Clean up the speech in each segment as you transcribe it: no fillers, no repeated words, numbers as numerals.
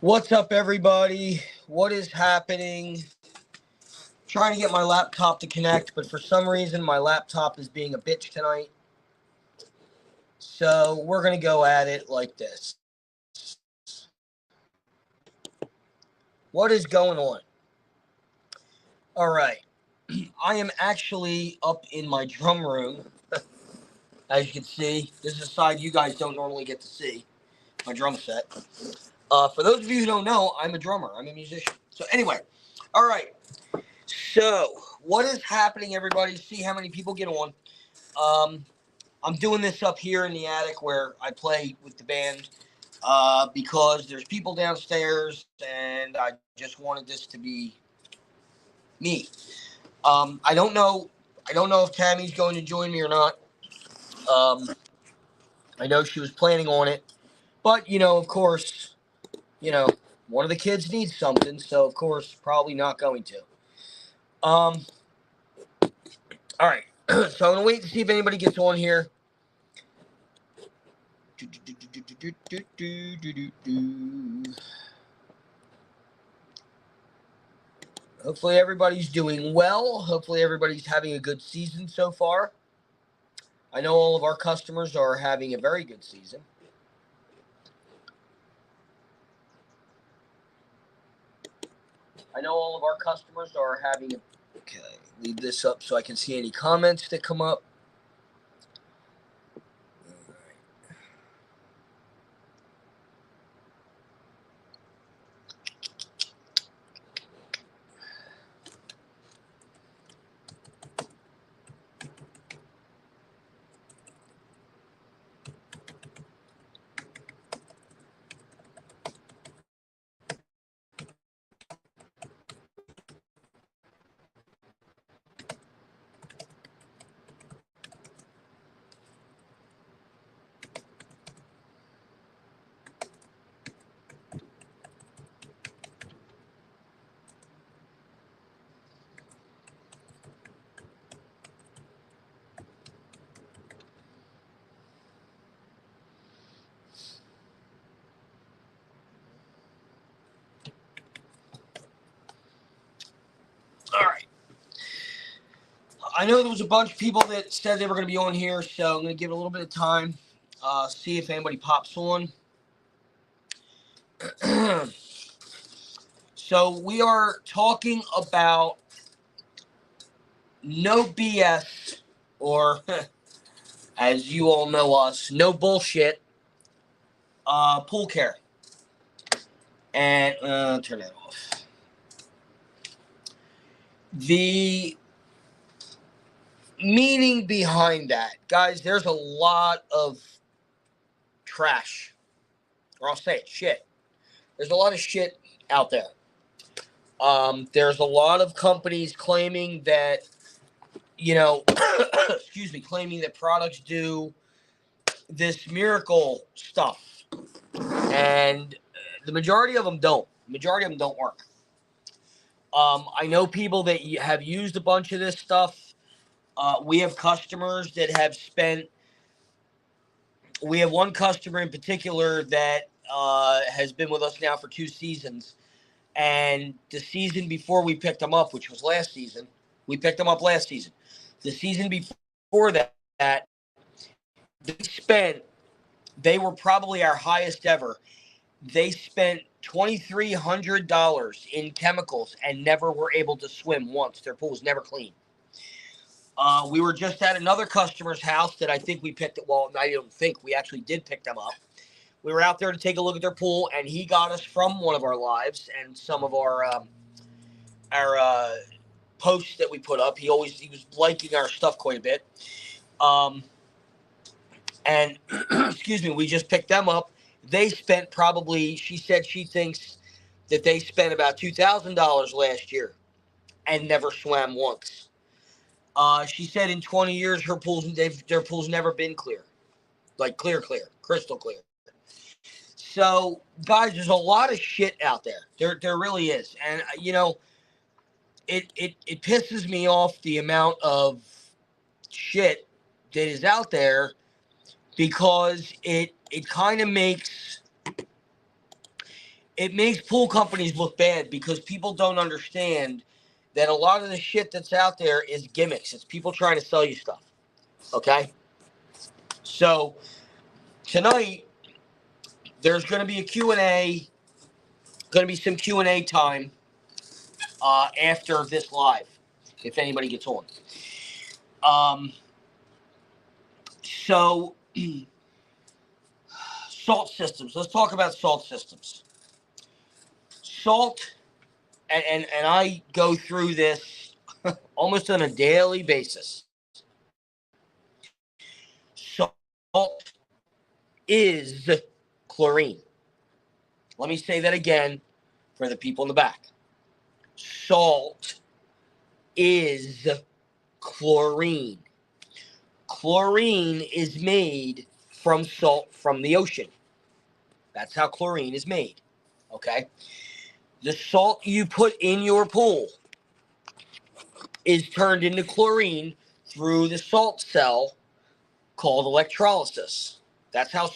What's up, everybody? What is happening? Trying to get my laptop to connect, but for some reason my laptop is being a bitch tonight. So we're going to go at it like this. What is going on? All right. I am actually up in my drum room. As you can see, this is a side you guys don't normally get to see. My drum set. For those of you who don't know, I'm a drummer. I'm a musician. So anyway, all right. So what is happening, everybody? See how many people get on. I'm doing this up here in the attic where I play with the band because there's people downstairs, and I just wanted this to be me. I don't know if Tammy's going to join me or not. I know she was planning on it, but of course, one of the kids needs something, so of course, probably not going to. All right. So I'm gonna wait to see if anybody gets on here. Hopefully everybody's doing well. Hopefully everybody's having a good season so far. I know all of our customers are having a very good season. Okay, leave this up so I can see any comments that come up. All right. I know there was a bunch of people that said they were going to be on here, so I'm going to give it a little bit of time, see if anybody pops on. So we are talking about no BS, or as you all know us, no bullshit, pool care. And turn that off. The meaning behind that, guys, there's a lot of trash, or I'll say it, shit. There's a lot of shit out there. There's a lot of companies claiming that, excuse me, claiming that products do this miracle stuff, and the majority of them don't. The majority of them don't work. I know people that have used a bunch of this stuff. We have customers that have spent. We have one customer in particular that has been with us now for 2 seasons. And the season before we picked them up, which was last season, we picked them up last season. The season before that, they were probably our highest ever. They spent $2,300 in chemicals and never were able to swim once. Their pool was never clean. We were just at another customer's house that I think we picked it. Well, I don't think we actually did pick them up. We were out there to take a look at their pool, and he got us from one of our lives and some of our posts that we put up. He was liking our stuff quite a bit. And excuse me, we just picked them up. They spent probably, she said she thinks that they spent about $2,000 last year and never swam once. She said in 20 years their pool's never been clear, like clear, crystal clear. So, guys, there's a lot of shit out there. There really is, and it pisses me off the amount of shit that is out there, because it kind of makes it makes pool companies look bad because people don't understand that a lot of the shit that's out there is gimmicks. It's people trying to sell you stuff. Okay? So tonight, there's going to be a Q&A, going to be some Q&A time after this live, if anybody gets on. So, salt systems. Let's talk about salt systems. Salt, and I go through this almost on a daily basis. Salt is chlorine. Let me say that again for the people in the back. Salt is chlorine. Chlorine is made from salt from the ocean. That's how chlorine is made. Okay? The salt you put in your pool is turned into chlorine through the salt cell called electrolysis. That's how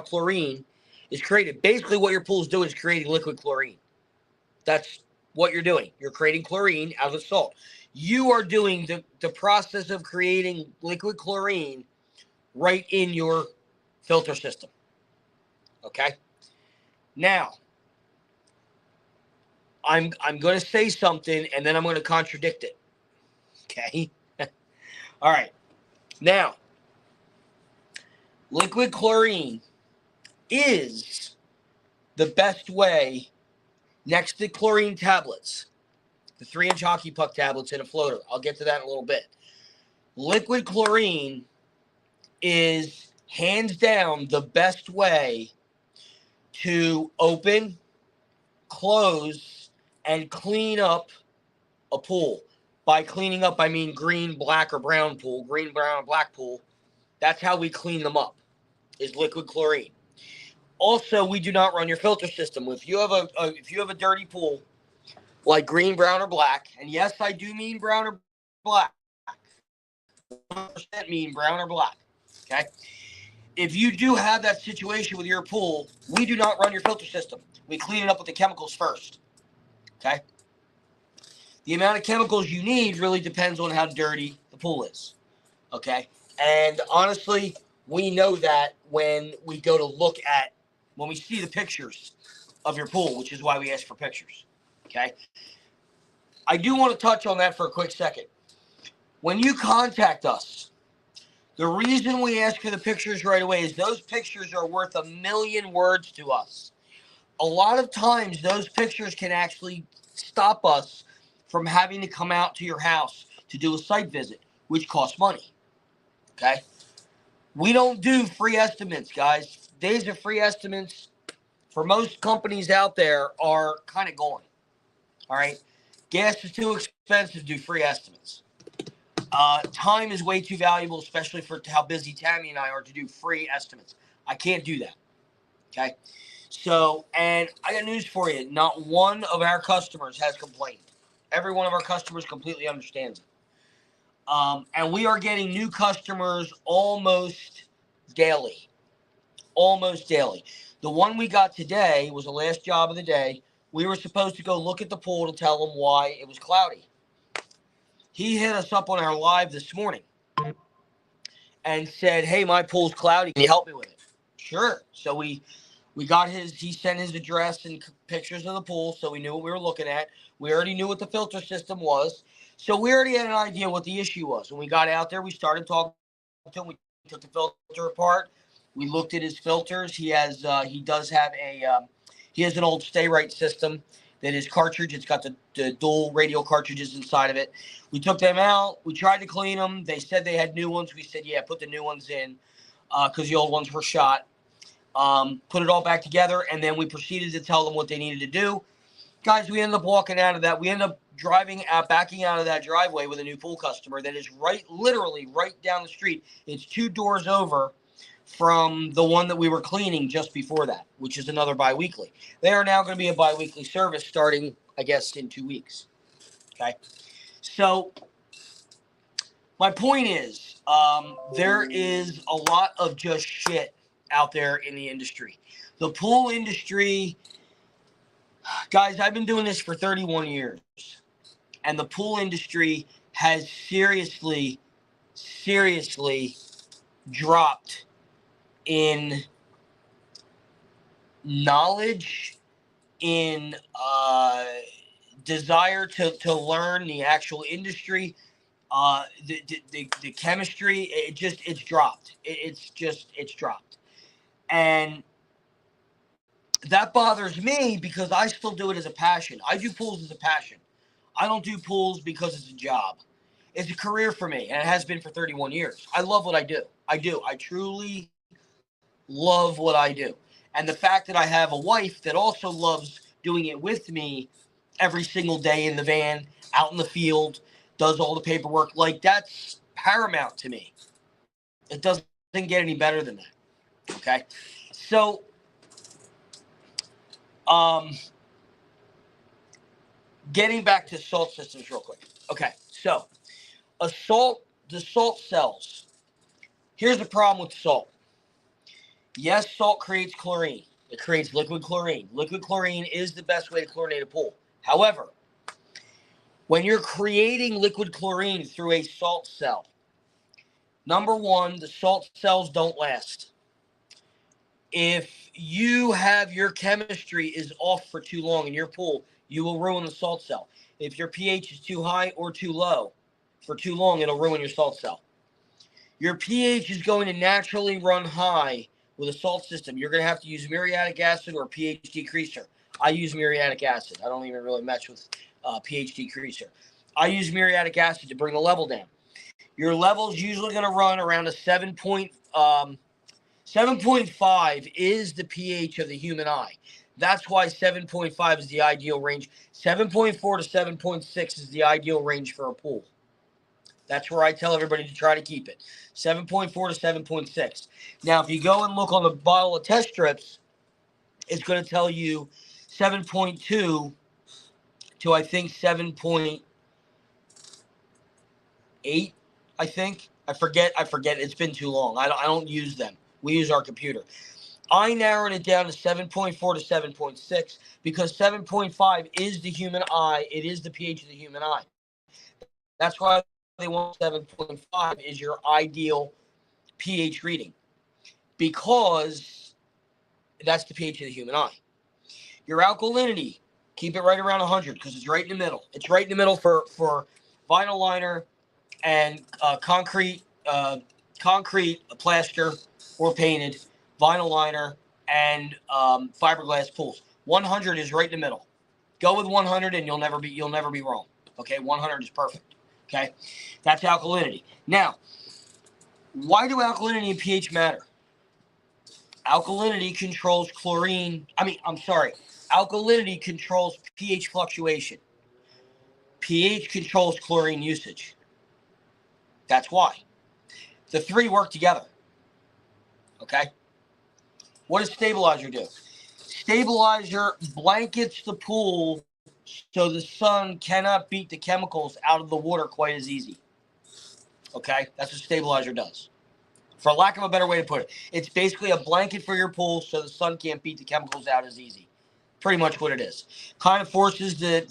chlorine is created. Basically, what your pool is doing is creating liquid chlorine. That's what you're doing. You're creating chlorine out of salt. You are doing the process of creating liquid chlorine right in your filter system. Okay? Now, I'm going to say something, and then I'm going to contradict it. Okay? All right. Now, liquid chlorine is the best way next to chlorine tablets, the 3-inch hockey puck tablets in a floater. I'll get to that in a little bit. Liquid chlorine is hands down the best way to open, close, and clean up a pool. By cleaning up, I mean green, black, or brown pool. Green, brown, or black pool. That's how we clean them up, is liquid chlorine. Also, we do not run your filter system. If you have a dirty pool, like green, brown, or black, and yes, I do mean brown or black. 100% mean brown or black. Okay? If you do have that situation with your pool, we do not run your filter system. We clean it up with the chemicals first. Okay? The amount of chemicals you need really depends on how dirty the pool is. Okay? And honestly, we know that when we go to look at, when we see the pictures of your pool, which is why we ask for pictures. Okay? I do want to touch on that for a quick second. When you contact us, the reason we ask for the pictures right away is those pictures are worth 1,000,000 words to us. A lot of times, those pictures can actually stop us from having to come out to your house to do a site visit, which costs money. Okay? We don't do free estimates, guys. Days of free estimates for most companies out there are kind of gone. All right? Gas is too expensive to do free estimates. Time is way too valuable, especially for how busy Tammy and I are to do free estimates. I can't do that. Okay? So, and I got news for you. Not one of our customers has complained. Every one of our customers completely understands it. And we are getting new customers almost daily. Almost daily. The one we got today was the last job of the day. We were supposed to go look at the pool to tell them why it was cloudy. He hit us up on our live this morning and said, hey, my pool's cloudy. Can you help me with it? Sure. So we got he sent his address and pictures of the pool, so we knew what we were looking at. We already knew what the filter system was. So we already had an idea what the issue was. When we got out there, we started talking to him. We took the filter apart. We looked at his filters. He has he has an old Stay Right system. That is cartridge. It's got the dual radial cartridges inside of it. We took them out. We tried to clean them. They said they had new ones. We said, yeah, put the new ones in because the old ones were shot. Put it all back together, and then we proceeded to tell them what they needed to do. Guys, we ended up walking out of that. We ended up backing out of that driveway with a new pool customer that is literally right down the street. It's 2 doors over from the one that we were cleaning just before that, which is another bi-weekly. They are now going to be a bi-weekly service starting, I guess, in 2 weeks. Okay? So, my point is, there is a lot of just shit out there in the industry. The pool industry Guys, I've been doing this for 31 years, and the pool industry has seriously dropped in knowledge, in desire to learn the actual industry, the chemistry. It's dropped. It's dropped, and that bothers me because I still do it as a passion. I do pools as a passion. I don't do pools because it's a job. It's a career for me, and it has been for 31 years. I love what I do. I do. I truly love what I do. And the fact that I have a wife that also loves doing it with me every single day in the van, out in the field, does all the paperwork, like that's paramount to me. It doesn't get any better than that. Okay. So, getting back to salt systems real quick. Okay. So, the salt cells. Here's the problem with salt. Yes, salt creates chlorine. It creates liquid chlorine. Liquid chlorine is the best way to chlorinate a pool. However, when you're creating liquid chlorine through a salt cell, number one, the salt cells don't last. If you have your chemistry is off for too long in your pool, you will ruin the salt cell. If your pH is too high or too low for too long, it'll ruin your salt cell. Your pH is going to naturally run high with a salt system. You're going to have to use muriatic acid or pH decreaser. I use muriatic acid. I don't even really mess with pH decreaser. I use muriatic acid to bring the level down. Your level is usually going to run around a 7.5 is the pH of the human eye. That's why 7.5 is the ideal range. 7.4 to 7.6 is the ideal range for a pool. That's where I tell everybody to try to keep it. 7.4 to 7.6. Now, if you go and look on the bottle of test strips, it's going to tell you 7.2 to, I think, 7.8, I think. I forget. It's been too long. I don't use them. We use our computer. I narrowed it down to 7.4 to 7.6 because 7.5 is the human eye. It is the pH of the human eye. That's why they want 7.5 is your ideal pH reading, because that's the pH of the human eye. Your alkalinity, keep it right around 100 because it's right in the middle. It's right in the middle for vinyl liner and concrete plaster or painted vinyl liner and fiberglass pools. 100 is right in the middle. Go with 100 and you'll never be wrong. Okay, 100 is perfect. Okay, that's alkalinity. Now, why do alkalinity and pH matter? Alkalinity controls alkalinity controls pH fluctuation. pH controls chlorine usage. That's why. The three work together. Okay? What does stabilizer do? Stabilizer blankets the pool so the sun cannot beat the chemicals out of the water quite as easy. Okay? That's what stabilizer does. For lack of a better way to put it, it's basically a blanket for your pool so the sun can't beat the chemicals out as easy. Pretty much what it is. Kind of forces I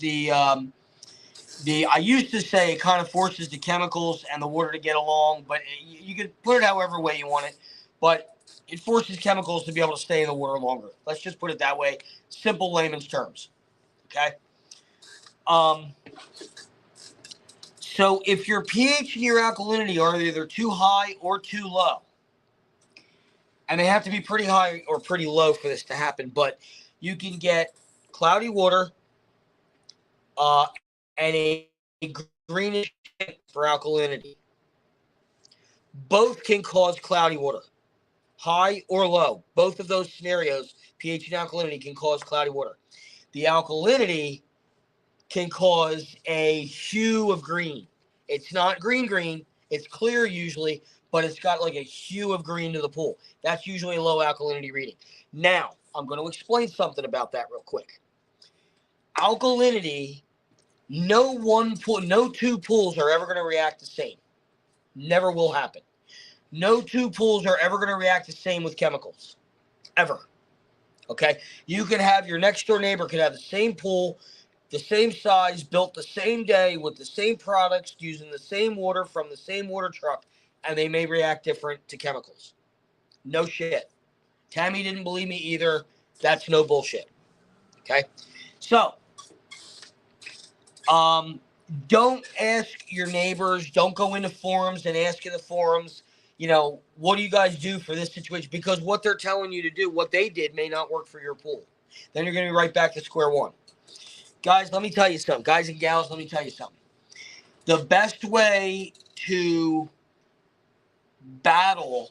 used to say it kind of forces the chemicals and the water to get along, but you can put it however way you want it. But it forces chemicals to be able to stay in the water longer. Let's just put it that way. Simple layman's terms. Okay? So if your pH and your alkalinity are either too high or too low, and they have to be pretty high or pretty low for this to happen, but you can get cloudy water and a greenish for alkalinity. Both can cause cloudy water, high or low. Both of those scenarios, pH and alkalinity, can cause cloudy water. The alkalinity can cause a hue of green. It's not green. It's clear usually, but it's got like a hue of green to the pool. That's usually a low alkalinity reading. Now, I'm going to explain something about that real quick. Alkalinity, no two pools are ever going to react the same. Never will happen. No two pools are ever going to react the same with chemicals. Ever. Okay? You could have your next door neighbor could have the same pool, the same size, built the same day with the same products, using the same water from the same water truck, and they may react different to chemicals. No shit. Tammy didn't believe me either. That's no bullshit. Okay? So, don't ask your neighbors. Don't go into forums and ask in the forums, what do you guys do for this situation? Because what they're telling you to do, what they did, may not work for your pool. Then you're going to be right back to square one. Guys, let me tell you something. Guys and gals, let me tell you something. The best way to battle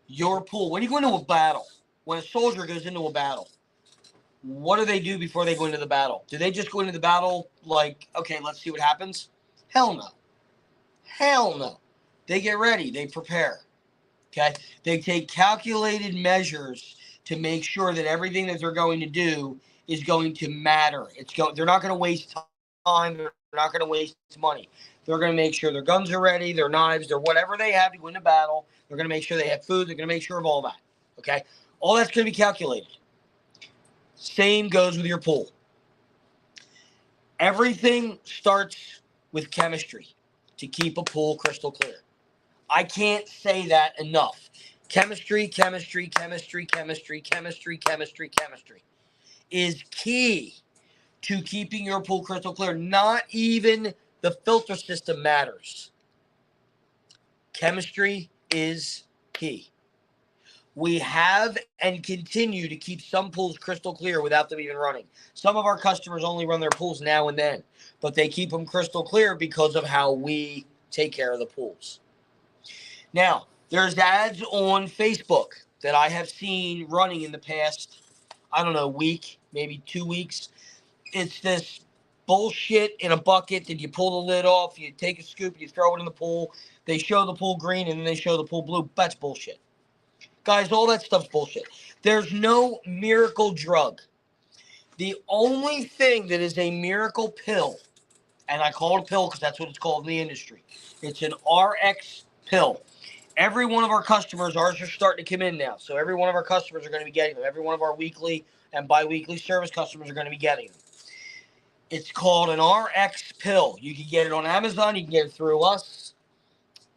your pool, when you go into a battle, when a soldier goes into a battle, what do they do before they go into the battle? Do they just go into the battle like, okay, let's see what happens? Hell no. Hell no. They get ready. They prepare. Okay? They take calculated measures to make sure that everything that they're going to do is going to matter. They're not going to waste time. They're not going to waste money. They're going to make sure their guns are ready, their knives, their whatever they have to go into battle. They're going to make sure they have food. They're going to make sure of all that. Okay? All that's going to be calculated. Same goes with your pool. Everything starts with chemistry to keep a pool crystal clear. I can't say that enough. Chemistry, chemistry, chemistry, chemistry, chemistry, chemistry, chemistry is key to keeping your pool crystal clear. Not even the filter system matters. Chemistry is key. We have and continue to keep some pools crystal clear without them even running. Some of our customers only run their pools now and then, but they keep them crystal clear because of how we take care of the pools. Now, there's ads on Facebook that I have seen running in the past, week, maybe 2 weeks. It's this bullshit in a bucket that you pull the lid off, you take a scoop, you throw it in the pool. They show the pool green and then they show the pool blue. That's bullshit. Guys, all that stuff's bullshit. There's no miracle drug. The only thing that is a miracle pill, and I call it a pill because that's what it's called in the industry, it's an RX pill. Every one of our customers, ours are starting to come in now, so every one of our customers are going to be getting them. Every one of our weekly and bi-weekly service customers are going to be getting them. It's called an RX pill. You can get it on Amazon. You can get it through us.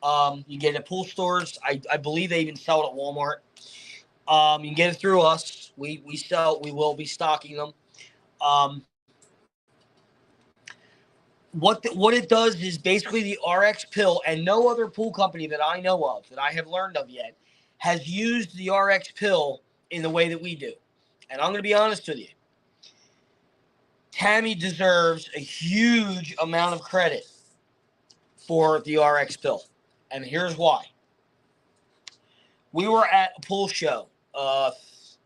You can get it at pool stores. I believe they even sell it at Walmart. You can get it through us. We will be stocking them. What it does is basically the RX pill, and no other pool company that I know of, that I have learned of yet, has used the RX pill in the way that we do. And I'm going to be honest with you. Tammy deserves a huge amount of credit for the RX pill. And here's why. We were at a pool show. Let's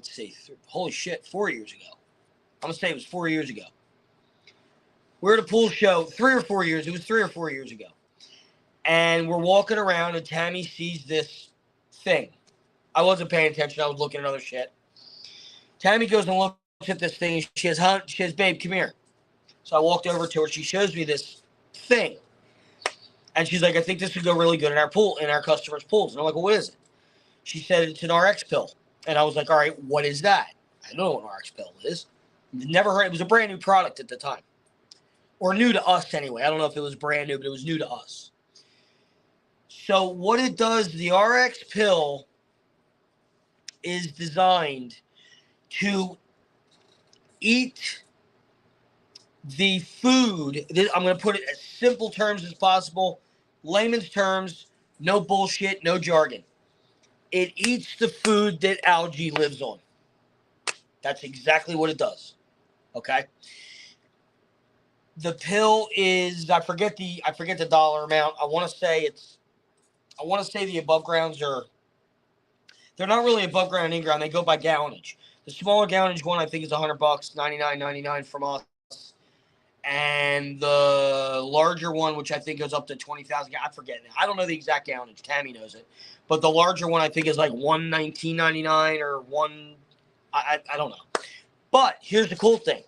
see. Holy shit, 4 years ago. I'm going to say it was 4 years ago. We're at a pool show 3 or 4 years. It was 3 or 4 years ago. And we're walking around and Tammy sees this thing. I wasn't paying attention. I was looking at other shit. Tammy goes and looks at this thing. And she says, babe, come here. So I walked over to her. She shows me this thing. And she's like, I think this would go really good in our pool, in our customers' pools. And I'm like, well, what is it? She said, it's an RX pill. And I was like, all right, what is that? I don't know what an RX pill is. Never heard. It was a brand new product at the time. Or new to us anyway. I don't know if it was brand new, but it was new to us. So what it does, the RX pill is designed to eat the food. I'm going to put it as simple terms as possible. Layman's terms, no bullshit, no jargon. It eats the food that algae lives on. That's exactly what it does. Okay? The pill is, I forget the dollar amount. I want to say the above grounds they're not really above ground and in ground. They go by gallonage. The smaller gallonage one I think is $100, $99.99 from us. And the larger one, which I think goes up to 20,000, I forget. I don't know the exact gallonage. Tammy knows it. But the larger one I think is like $119.99 or I don't know. But here's the cool thing.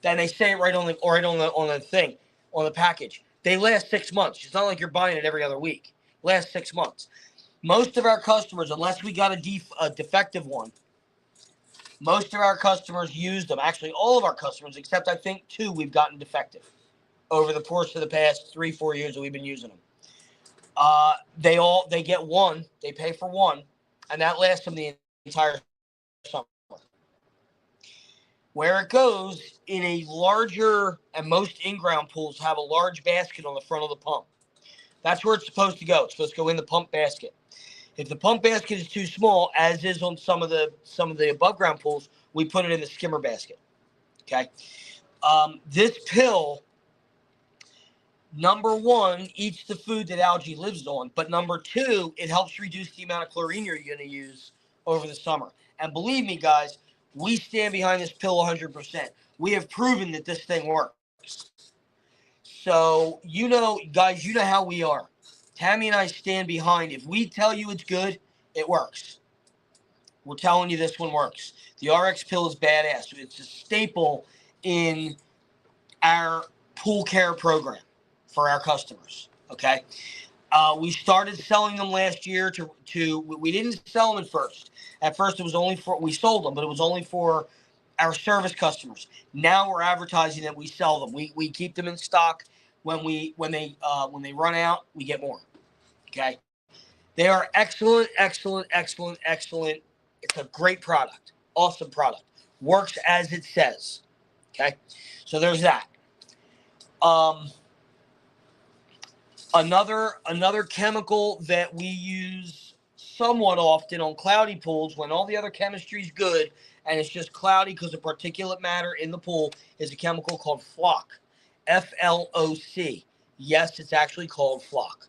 Then they say it right on the thing, on the package. They last 6 months. It's not like you're buying it every other week. Last 6 months. Most of our customers, unless we got a defective one, most of our customers use them. Actually, all of our customers, except I think 2, we've gotten defective over the course of the past 3-4 years that we've been using them. They get one, they pay for one, and that lasts them the entire summer. Where it goes in a larger, and most in-ground pools have a large basket on the front of the pump. That's where it's supposed to go. It's supposed to go in the pump basket. If the pump basket is too small, as is on some of the above ground pools, we put it in the skimmer basket. Okay. This pill, number 1, eats the food that algae lives on, but number 2, it helps reduce the amount of chlorine you're going to use over the summer. And believe me, guys, we stand behind this pill 100%. We have proven that this thing works. So, guys, you know how we are. Tammi and I stand behind. If we tell you it's good, it works. We're telling you this one works. The RX pill is badass. It's a staple in our pool care program for our customers. Okay. We started selling them last year we didn't sell them at first. At first, we sold them, but it was only for our service customers. Now we're advertising that we sell them. We keep them in stock. When they run out, we get more. Okay. They are excellent, excellent, excellent, excellent. It's a great product. Awesome product. Works as it says. Okay. So there's that. Another chemical that we use somewhat often on cloudy pools when all the other chemistry is good and it's just cloudy because of particulate matter in the pool is a chemical called floc. FLOC. Yes, it's actually called floc.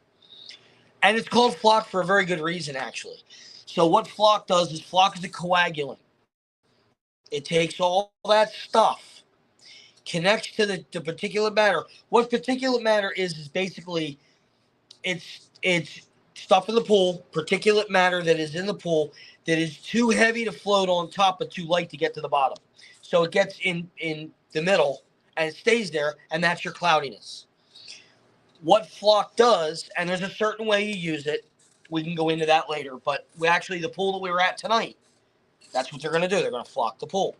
And it's called floc for a very good reason, actually. So what floc does is floc is a coagulant. It takes all that stuff, connects to the particulate matter. What particulate matter is basically it's stuff in the pool, particulate matter that is in the pool that is too heavy to float on top but too light to get to the bottom. So it gets in the middle and it stays there, and that's your cloudiness. What floc does, and there's a certain way you use it, we can go into that later, but the pool that we were at tonight, that's what they're going to do. They're going to floc the pool.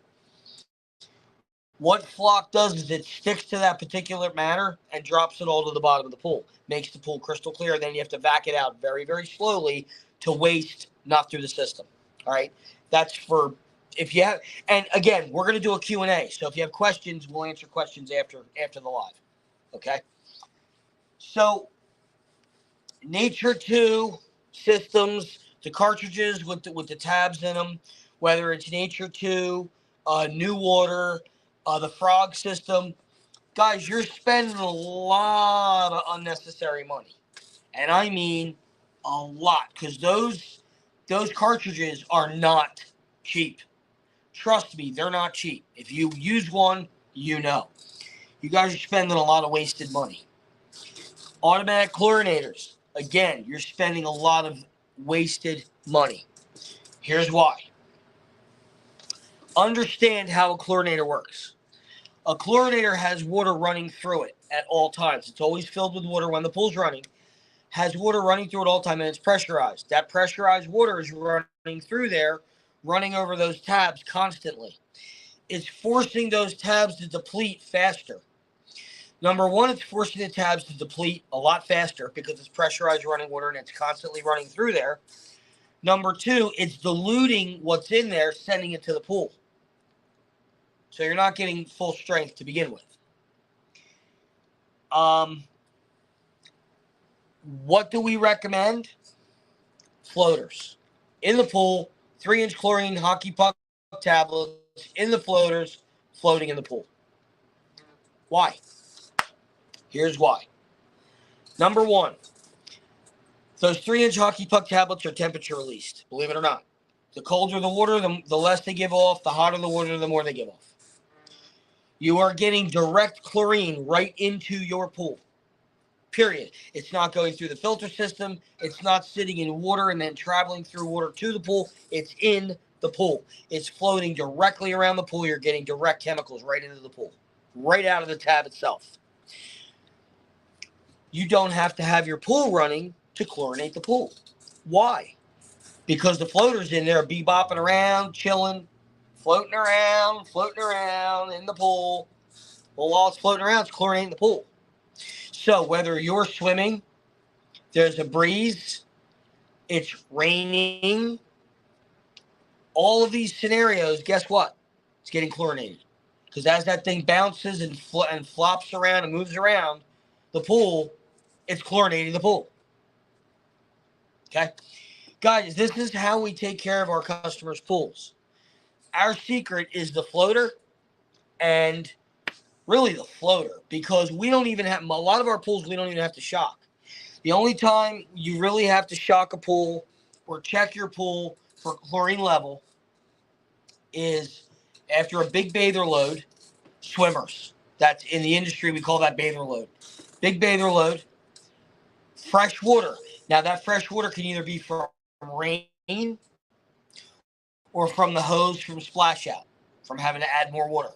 What floc does is it sticks to that particulate matter and drops it all to the bottom of the pool. Makes the pool crystal clear. Then you have to vac it out very, very slowly to waste not through the system. All right. That's for if you have. And again, we're going to do a Q&A. So if you have questions, we'll answer questions after the live. Okay. So Nature 2 systems, the cartridges with the tabs in them, whether it's Nature 2, New Water, the Frog system, guys, you're spending a lot of unnecessary money, and I mean a lot, because those cartridges are not cheap. Trust me, they're not cheap. If you use one, you guys are spending a lot of wasted money. Automatic chlorinators, again, you're spending a lot of wasted money. Here's why. Understand how a chlorinator works. A chlorinator has water running through it at all times. It's always filled with water when the pool's running. Has water running through it all the time, and it's pressurized. That pressurized water is running through there, running over those tabs constantly. It's forcing those tabs to deplete faster. Number 1, it's forcing the tabs to deplete a lot faster because it's pressurized running water and it's constantly running through there. Number 2, it's diluting what's in there, sending it to the pool. So you're not getting full strength to begin with. What do we recommend? Floaters. In the pool, 3-inch chlorine hockey puck tablets in the floaters, floating in the pool. Why? Here's why. Number 1, those 3-inch hockey puck tablets are temperature released, believe it or not. The colder the water, the less they give off. The hotter the water, the more they give off. You are getting direct chlorine right into your pool. Period. It's not going through the filter system. It's not sitting in water and then traveling through water to the pool. It's in the pool. It's floating directly around the pool. You're getting direct chemicals right into the pool, right out of the tab itself. You don't have to have your pool running to chlorinate the pool. Why? Because the floaters in there be bopping around, chilling, floating around in the pool. Well, while it's floating around, it's chlorinating the pool. So whether you're swimming, there's a breeze, it's raining, all of these scenarios, guess what? It's getting chlorinated. Because as that thing bounces and flops around and moves around the pool, it's chlorinating the pool. Okay? Guys, this is how we take care of our customers' pools. Our secret is the floater, and really the floater, because we don't even have, a lot of our pools, we don't even have to shock. The only time you really have to shock a pool or check your pool for chlorine level is after a big bather load, swimmers. That's in the industry, we call that bather load. Big bather load, fresh water. Now that fresh water can either be from rain or from the hose from splash out, from having to add more water.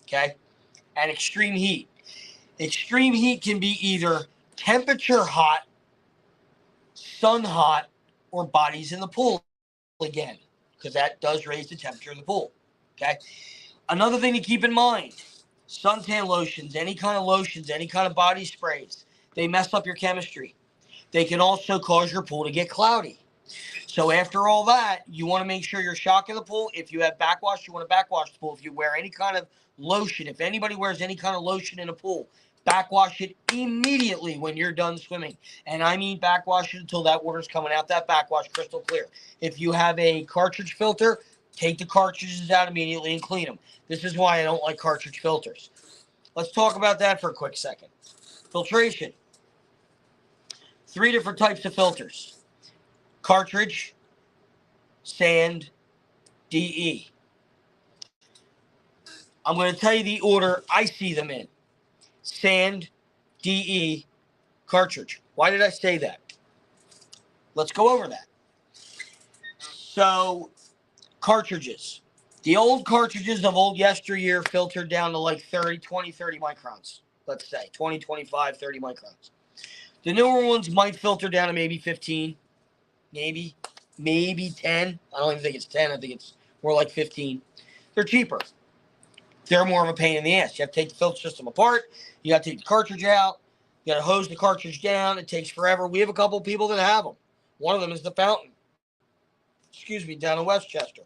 Okay? And extreme heat. Extreme heat can be either temperature hot, sun hot, or bodies in the pool again, because that does raise the temperature of the pool. Okay? Another thing to keep in mind, suntan lotions, any kind of lotions, any kind of body sprays, they mess up your chemistry. They can also cause your pool to get cloudy. So after all that, you want to make sure you're shocking the pool. If you have backwash, you want to backwash the pool. If you wear any kind of lotion, if anybody wears any kind of lotion in a pool, backwash it immediately when you're done swimming. And I mean backwash it until that water's coming out that backwash crystal clear. If you have a cartridge filter, take the cartridges out immediately and clean them. This is why I don't like cartridge filters. Let's talk about that for a quick second. Filtration. 3 different types of filters. Cartridge, sand, DE. I'm going to tell you the order I see them in. Sand, DE, cartridge. Why did I say that? Let's go over that. So, cartridges. The old cartridges of old yesteryear filtered down to like 30 microns. Let's say 20, 25, 30 microns. The newer ones might filter down to maybe 15, maybe 10. I don't even think it's 10. I think it's more like 15. They're cheaper. They're more of a pain in the ass. You have to take the filter system apart. You got to take the cartridge out. You got to hose the cartridge down. It takes forever. We have a couple of people that have them. One of them is the Fountain. Down in Westchester.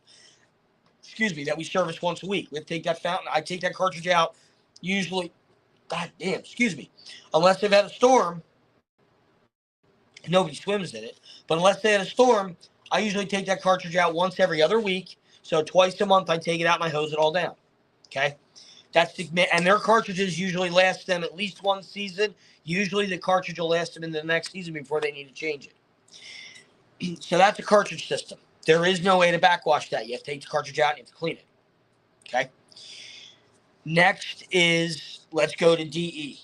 That we service once a week. We have to take that Fountain. I take that cartridge out usually, unless they've had a storm. Nobody swims in it. But unless they had a storm, I usually take that cartridge out once every other week. So twice a month, I take it out and I hose it all down. Okay? And their cartridges usually last them at least one season. Usually the cartridge will last them in the next season before they need to change it. So that's a cartridge system. There is no way to backwash that. You have to take the cartridge out and you have to clean it. Okay? Next is, let's go to DE.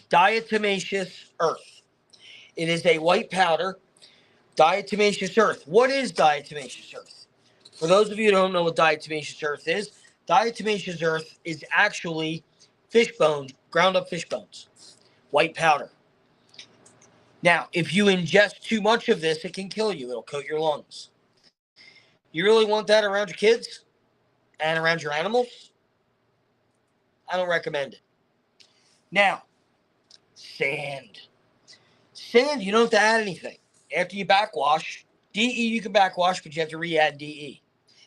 Diatomaceous earth. It is a white powder. Diatomaceous earth. What is diatomaceous earth? For those of you who don't know what diatomaceous earth is, diatomaceous earth is actually fish bones, ground up fish bones, white powder. Now, if you ingest too much of this, it can kill you. It'll coat your lungs. You really want that around your kids and around your animals? I don't recommend it. Now, sand. Sand, you don't have to add anything. After you backwash, DE you can backwash, but you have to re-add DE.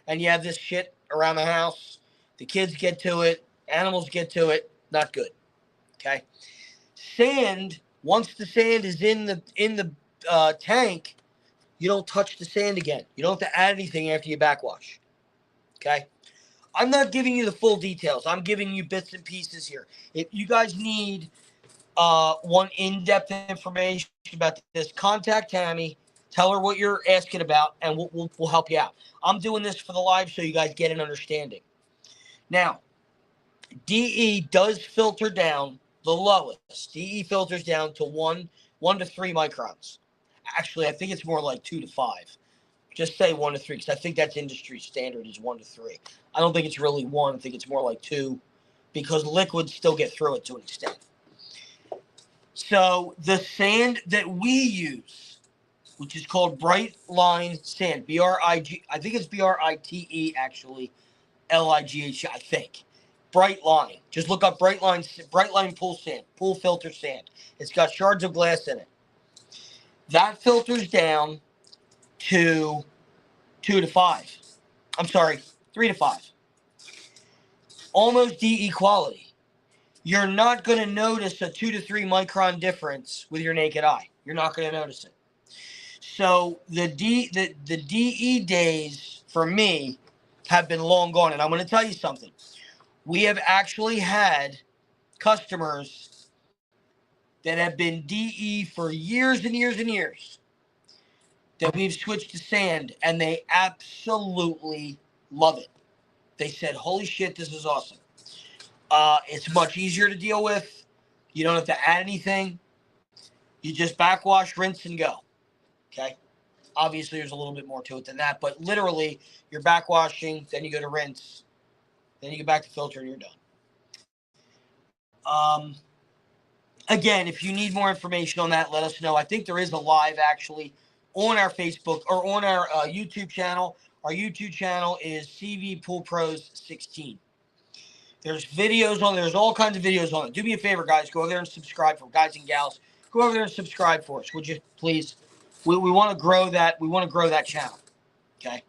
And you have this shit around the house. The kids get to it. Animals get to it. Not good. Okay? Sand, once the sand is in the tank, you don't touch the sand again. You don't have to add anything after you backwash. Okay? I'm not giving you the full details. I'm giving you bits and pieces here. If you guys need want in-depth information about this, contact Tammy. Tell her what you're asking about, and we'll help you out. I'm doing this for the live so you guys get an understanding. Now, DE does filter down the lowest. DE filters down to 1 to 3 microns. Actually, I think it's more like 2 to 5. Just say 1 to 3, because I think that's industry standard is 1 to 3. I don't think it's really 1. I think it's more like 2, because liquids still get through it to an extent. So the sand that we use which is called Bright Line Sand. B-R-I-G, I think it's B-R-I-T-E, actually. L-I-G-H, I think. Bright Line. Just look up Bright Line pool sand, pool filter sand. It's got shards of glass in it. That filters down to 2 to 5. I'm sorry, 3 to 5. Almost DE quality. You're not going to notice a 2 to 3 micron difference with your naked eye. You're not going to notice it. So the DE days for me have been long gone. And I'm going to tell you something. We have actually had customers that have been DE for years and years and years that we've switched to sand, and they absolutely love it. They said, holy shit, this is awesome. It's much easier to deal with. You don't have to add anything. You just backwash, rinse, and go. Okay? Obviously, there's a little bit more to it than that, but literally, you're backwashing, then you go to rinse, then you go back to filter, and you're done. Again, if you need more information on that, let us know. I think there is a live, actually, on our Facebook or on our YouTube channel. Our YouTube channel is Cvpoolpros 16. There's videos on there. There's all kinds of videos on it. Do me a favor, guys. Go over there and subscribe for guys and gals. Go over there and subscribe for us, would you, please? We want to grow that. We want to grow that channel. Okay.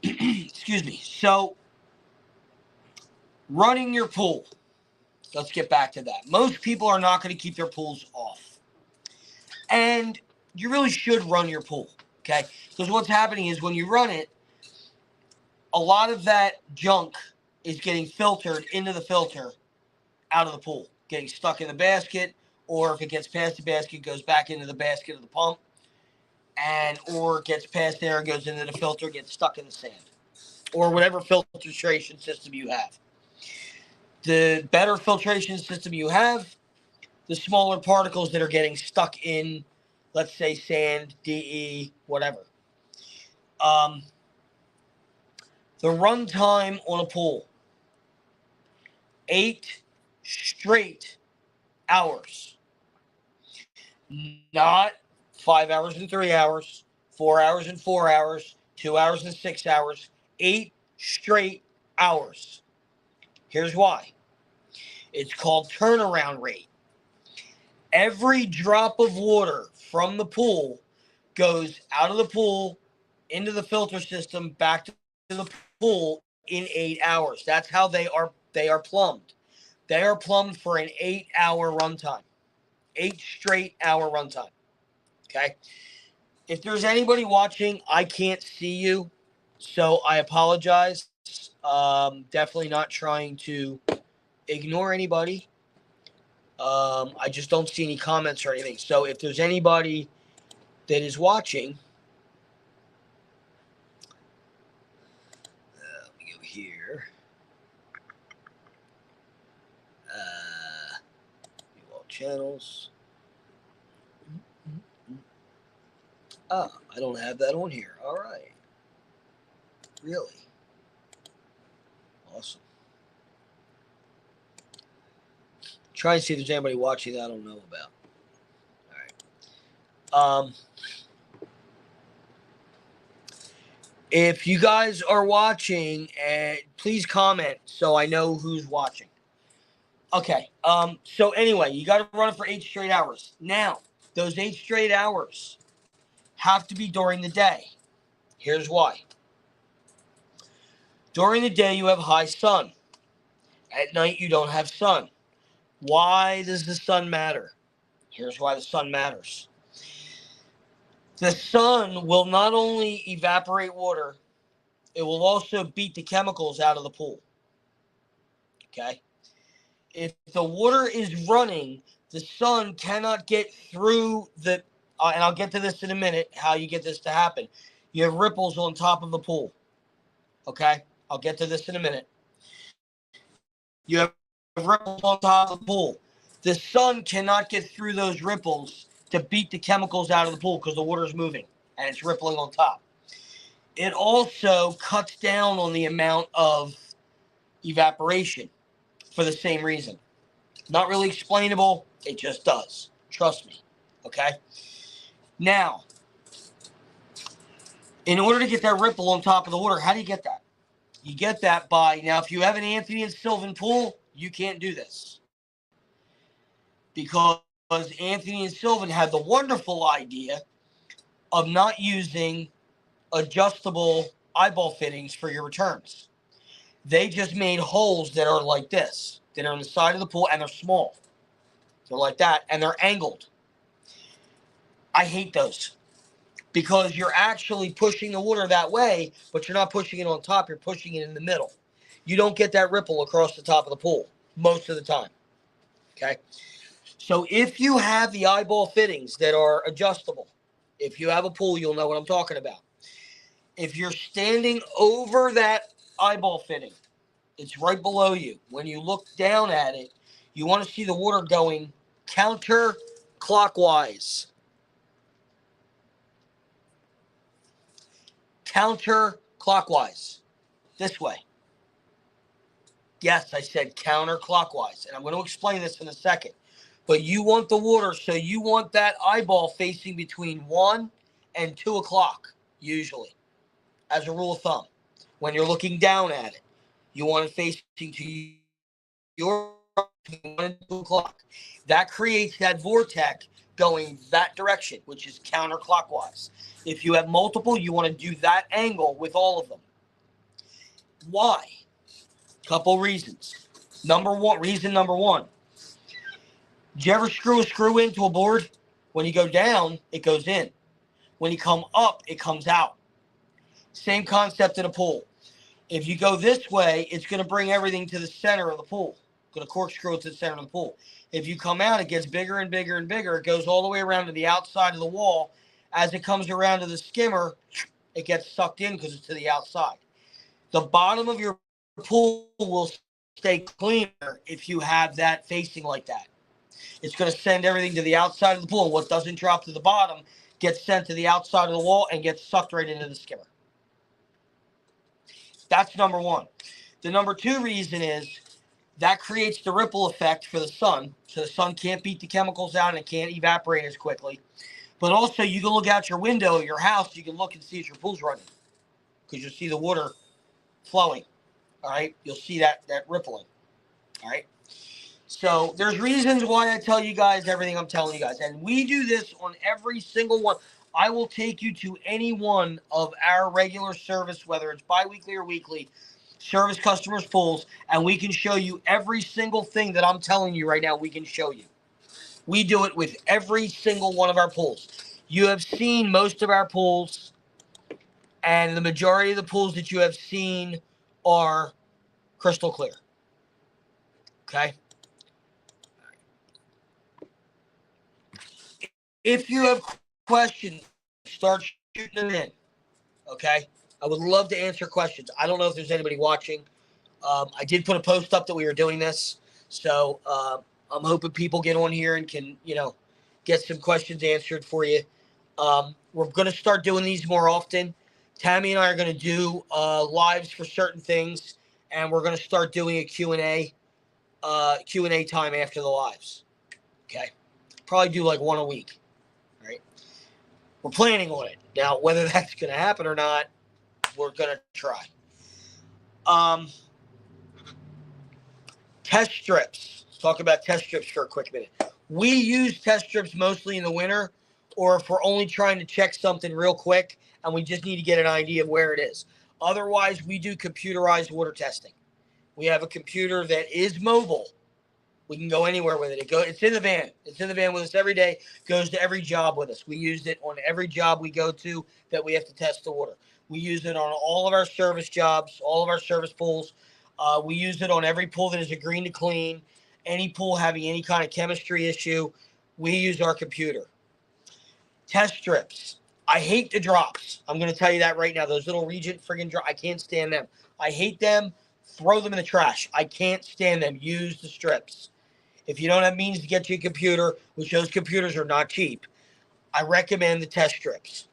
Excuse me. So, running your pool. Let's get back to that. Most people are not going to keep their pools off. And you really should run your pool, okay? Because what's happening is when you run it, a lot of that junk is getting filtered into the filter out of the pool, getting stuck in the basket, or if it gets past the basket, it goes back into the basket of the pump, or it gets past there and goes into the filter, gets stuck in the sand, or whatever filtration system you have. The better filtration system you have, the smaller particles that are getting stuck in, let's say, sand, DE, whatever. The run time on a pool, 8 straight hours. Not 5 hours and 3 hours, 4 hours and 4 hours, 2 hours and 6 hours, 8 straight hours. Here's why. It's called turnaround rate. Every drop of water from the pool goes out of the pool, into the filter system, back to the pool in 8 hours. That's how they are plumbed. They are plumbed for an 8-hour runtime. 8 straight hour runtime. Okay? If there's anybody watching, I can't see you, so I apologize. Definitely not trying to ignore anybody. I just don't see any comments or anything. So if there's anybody that is watching, let me go here. View all channels. I don't have that on here. All right. Really? Awesome. Try and see if there's anybody watching that I don't know about. All right. If you guys are watching, please comment so I know who's watching. Okay. So anyway, you got to run it for 8 straight hours. Now, those 8 straight hours have to be during the day. Here's why. During the day, you have high sun. At night, you don't have sun. Why does the sun matter? Here's why the sun matters. The sun will not only evaporate water, it will also beat the chemicals out of the pool. Okay? If the water is running, the sun cannot get through the, and I'll get to this in a minute, how you get this to happen. You have ripples on top of the pool. Okay? I'll get to this in a minute. You have ripples on top of the pool. The sun cannot get through those ripples to beat the chemicals out of the pool because the water is moving and it's rippling on top. It also cuts down on the amount of evaporation for the same reason. Not really explainable. It just does. Trust me. Okay? Now, in order to get that ripple on top of the water, how do you get that? You get that by, now if you have an Anthony and Sylvan pool, you can't do this. Because Anthony and Sylvan had the wonderful idea of not using adjustable eyeball fittings for your returns. They just made holes that are like this, that are on the side of the pool, and they're small. They're like that, and they're angled. I hate those because you're actually pushing the water that way, but you're not pushing it on top. You're pushing it in the middle. You don't get that ripple across the top of the pool most of the time, okay? So if you have the eyeball fittings that are adjustable, if you have a pool, you'll know what I'm talking about. If you're standing over that eyeball fitting, it's right below you. When you look down at it, you want to see the water going counterclockwise. Counterclockwise. This way. Yes, I said counterclockwise. And I'm going to explain this in a second. But you want the water, so you want that eyeball facing between 1 and 2 o'clock, usually, as a rule of thumb. When you're looking down at it, you want it facing to your 1 and 2 o'clock. That creates that vortex going that direction, which is counterclockwise. If you have multiple, you want to do that angle with all of them. Why? Couple reasons. Reason number one. Did you ever screw a screw into a board? When you go down, it goes in. When you come up, it comes out. Same concept in a pool. If you go this way, it's going to bring everything to the center of the pool. It's going to corkscrew it to the center of the pool. If you come out, it gets bigger and bigger and bigger. It goes all the way around to the outside of the wall. As it comes around to the skimmer, it gets sucked in because it's to the outside. The bottom of your pool will stay cleaner if you have that facing like that. It's going to send everything to the outside of the pool. What doesn't drop to the bottom gets sent to the outside of the wall and gets sucked right into the skimmer. That's number one. The number two reason is that creates the ripple effect for the sun. So the sun can't beat the chemicals out and it can't evaporate as quickly. But also you can look out your window at your house. You can look and see if your pool's running because you'll see the water flowing. All right. You'll see that rippling. All right. So there's reasons why I tell you guys everything I'm telling you guys. And we do this on every single one. I will take you to any one of our regular service, whether it's bi-weekly or weekly, service customers' pools, and we can show you every single thing that I'm telling you right now we can show you. We do it with every single one of our pools. You have seen most of our pools, and the majority of the pools that you have seen are crystal clear. Okay? If you have questions, start shooting them in. Okay? I would love to answer questions. I don't know if there's anybody watching. I did put a post up that we were doing this. So I'm hoping people get on here and can, get some questions answered for you. We're going to start doing these more often. Tammi and I are going to do lives for certain things, and we're going to start doing a Q&A time after the lives. Okay? Probably do like one a week. All right? We're planning on it. Now, whether that's going to happen or not, we're going to try. Test strips. Let's talk about test strips for a quick minute. We use test strips mostly in the winter, or if we're only trying to check something real quick and we just need to get an idea of where it is. Otherwise, we do computerized water testing. We have a computer that is mobile. We can go anywhere with it. It's in the van. It's in the van with us every day. Goes to every job with us. We use it on every job we go to that we have to test the water. We use it on all of our service jobs, all of our service pools. We use it on every pool that is a green to clean. Any pool having any kind of chemistry issue, we use our computer. Test strips. I hate the drops. I'm going to tell you that right now. Those little Regent friggin' drops, I can't stand them. I hate them. Throw them in the trash. I can't stand them. Use the strips. If you don't have means to get you a computer, which those computers are not cheap, I recommend the test strips.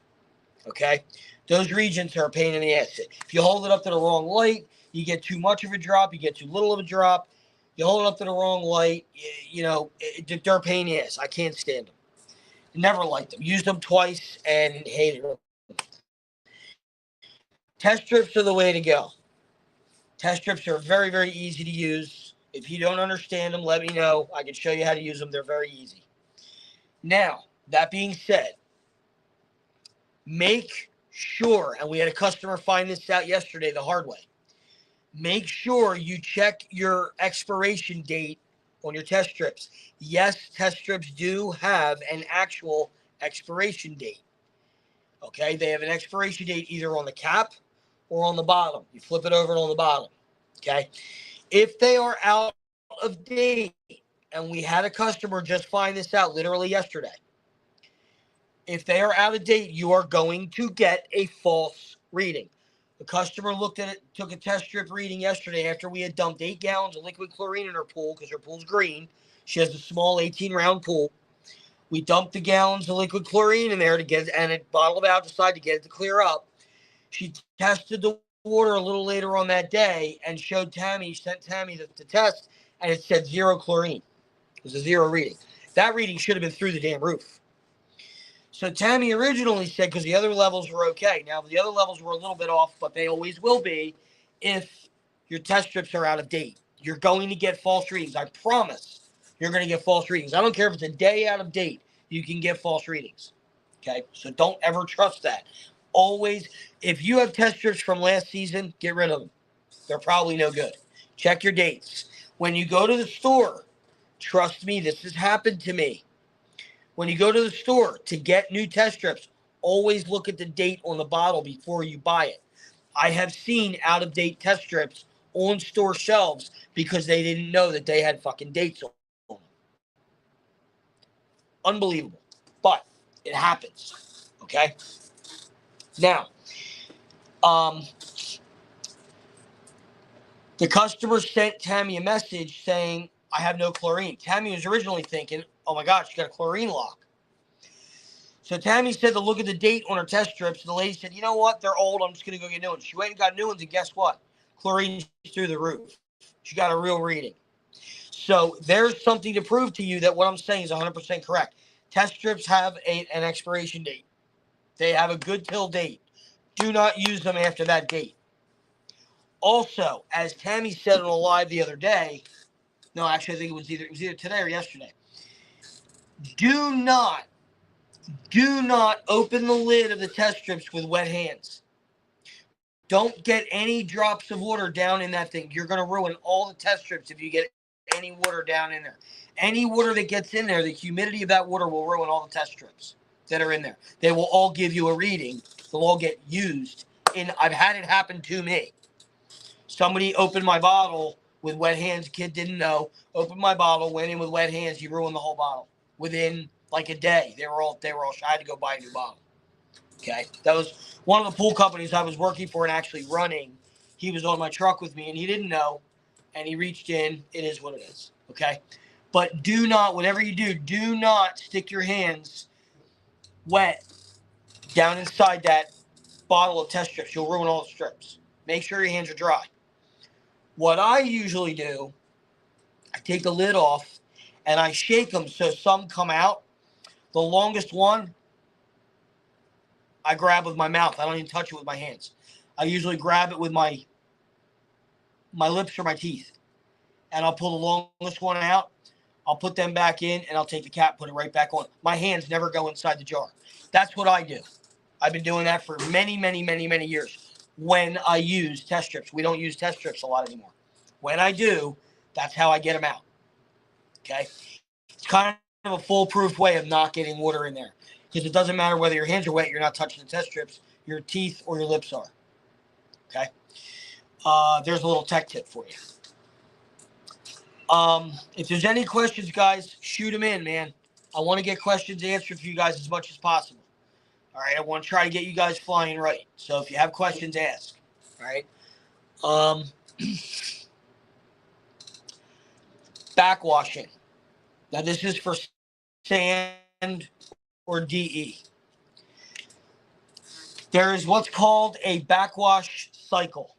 Okay? Those Regents are a pain in the ass. If you hold it up to the wrong light, you get too much of a drop. You get too little of a drop. You hold it up to the wrong light, they're a pain in the ass. I can't stand them. Never liked them. Used them twice and hated them. Test strips are the way to go. Test strips are very, very easy to use. If you don't understand them, let me know. I can show you how to use them. They're very easy. Now, that being said, make sure, and we had a customer find this out yesterday the hard way, make sure you check your expiration date on your test strips. Yes, test strips do have an actual expiration date. Okay, they have an expiration date either on the cap or on the bottom. You flip it over on the bottom. Okay, if they are out of date, and we had a customer just find this out literally yesterday, if they are out of date, you are going to get a false reading. The customer looked at it, took a test strip reading yesterday after we had dumped 8 gallons of liquid chlorine in her pool because her pool's green. She has a small 18-round pool. We dumped the gallons of liquid chlorine in there to get it, and it bottled out, decided to get it to clear up. She tested the water a little later on that day and showed Tammy, sent Tammy the test, and it said 0 chlorine. It was a 0 reading. That reading should have been through the damn roof. So Tammy originally said, because the other levels were okay. Now, the other levels were a little bit off, but they always will be if your test strips are out of date. You're going to get false readings. I promise you're going to get false readings. I don't care if it's a day out of date. You can get false readings. Okay? So don't ever trust that. Always, if you have test strips from last season, get rid of them. They're probably no good. Check your dates. When you go to the store, trust me, this has happened to me. When you go to the store to get new test strips, always look at the date on the bottle before you buy it. I have seen out-of-date test strips on store shelves because they didn't know that they had fucking dates on them. Unbelievable. But it happens. Okay? Now, the customer sent Tammy a message saying, I have no chlorine. Tammy was originally thinking, oh my God, she got a chlorine lock. So Tammy said to look at the date on her test strips, and the lady said, you know what? They're old. I'm just going to go get new ones. She went and got new ones, and guess what? Chlorine's through the roof. She got a real reading. So there's something to prove to you that what I'm saying is 100% correct. Test strips have an expiration date. They have a good till date. Do not use them after that date. Also, as Tammy said on a live the other day, no, actually, I think it was either today or yesterday. Do not open the lid of the test strips with wet hands. Don't get any drops of water down in that thing. You're going to ruin all the test strips if you get any water down in there. Any water that gets in there, the humidity of that water will ruin all the test strips that are in there. They will all give you a reading. They'll all get used. I've had it happen to me. Somebody opened my bottle with wet hands. Kid didn't know. Opened my bottle, went in with wet hands. He ruined the whole bottle within like a day. They were all shy. I had to go buy a new bottle. Okay, that was one of the pool companies I was working for and actually running. He was on my truck with me, and he didn't know, and he reached in. It is what it is. Okay, but do not, whatever you do not stick your hands wet down inside that bottle of test strips. You'll ruin all the strips. Make sure your hands are dry. What I usually do, I take the lid off, and I shake them so some come out. The longest one, I grab with my mouth. I don't even touch it with my hands. I usually grab it with my lips or my teeth. And I'll pull the longest one out. I'll put them back in, and I'll take the cap, put it right back on. My hands never go inside the jar. That's what I do. I've been doing that for many, many, many, many years. When I use test strips. We don't use test strips a lot anymore. When I do, that's how I get them out. Okay? It's kind of a foolproof way of not getting water in there. Because it doesn't matter whether your hands are wet, you're not touching the test strips, your teeth or your lips are. Okay? There's a little tech tip for you. If there's any questions, guys, shoot them in, man. I want to get questions answered for you guys as much as possible. All right? I want to try to get you guys flying right. So if you have questions, ask. All right? Backwashing. Now, this is for sand or DE. There is what's called a backwash cycle.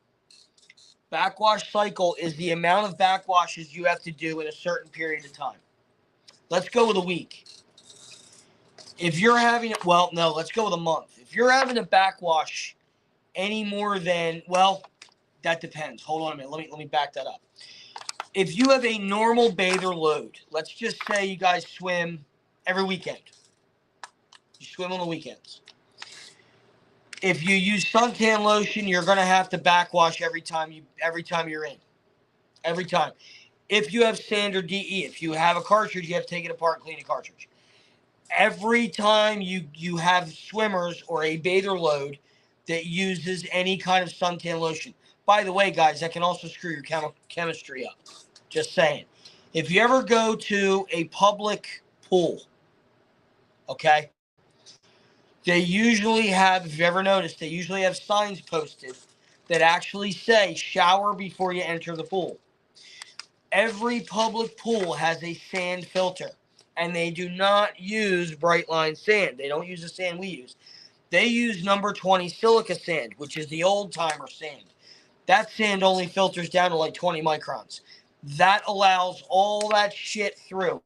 Backwash cycle is the amount of backwashes you have to do in a certain period of time. Let's go with a week. If you're having, well, no, let's go with a month. If you're having a backwash any more than, well, that depends. Hold on a minute. Let me back that up. If you have a normal bather load, let's just say you guys swim every weekend. You swim on the weekends. If you use suntan lotion, you're going to have to backwash every time you're in. Every time. If you have sand or DE, if you have a cartridge, you have to take it apart and clean the cartridge. Every time you have swimmers or a bather load that uses any kind of suntan lotion. By the way, guys, that can also screw your chemistry up. Just saying. If you ever go to a public pool, okay, they usually have, if you ever noticed, they usually have signs posted that actually say shower before you enter the pool. Every public pool has a sand filter, and they do not use bright line sand. They don't use the sand we use. They use number 20 silica sand, which is the old timer sand. That sand only filters down to like 20 microns. That allows all that shit through.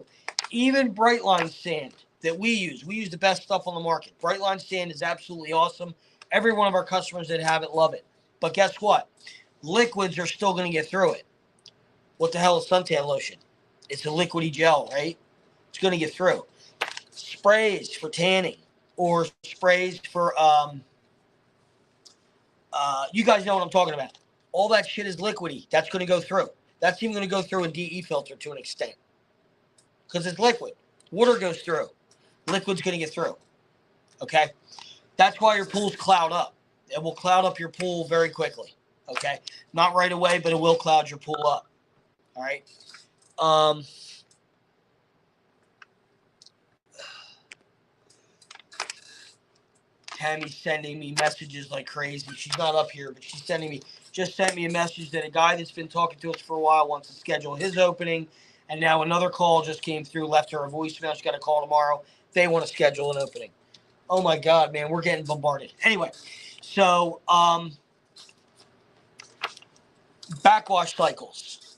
Even bright line sand that we use the best stuff on the market. Bright line sand is absolutely awesome. Every one of our customers that have it love it. But guess what? Liquids are still going to get through it. What the hell is suntan lotion? It's a liquidy gel, right? It's going to get through. Sprays for tanning or sprays for, you guys know what I'm talking about. All that shit is liquidy. That's going to go through. That's even going to go through a DE filter to an extent. Because it's liquid. Water goes through. Liquid's going to get through. Okay? That's why your pools cloud up. It will cloud up your pool very quickly. Okay? Not right away, but it will cloud your pool up. All right? Tammy's sending me messages like crazy. She's not up here, but she's sent me a message that a guy that's been talking to us for a while wants to schedule his opening. And now another call just came through, left her a voicemail. She's got a call tomorrow. They want to schedule an opening. Oh my God, man, we're getting bombarded. Anyway, so backwash cycles.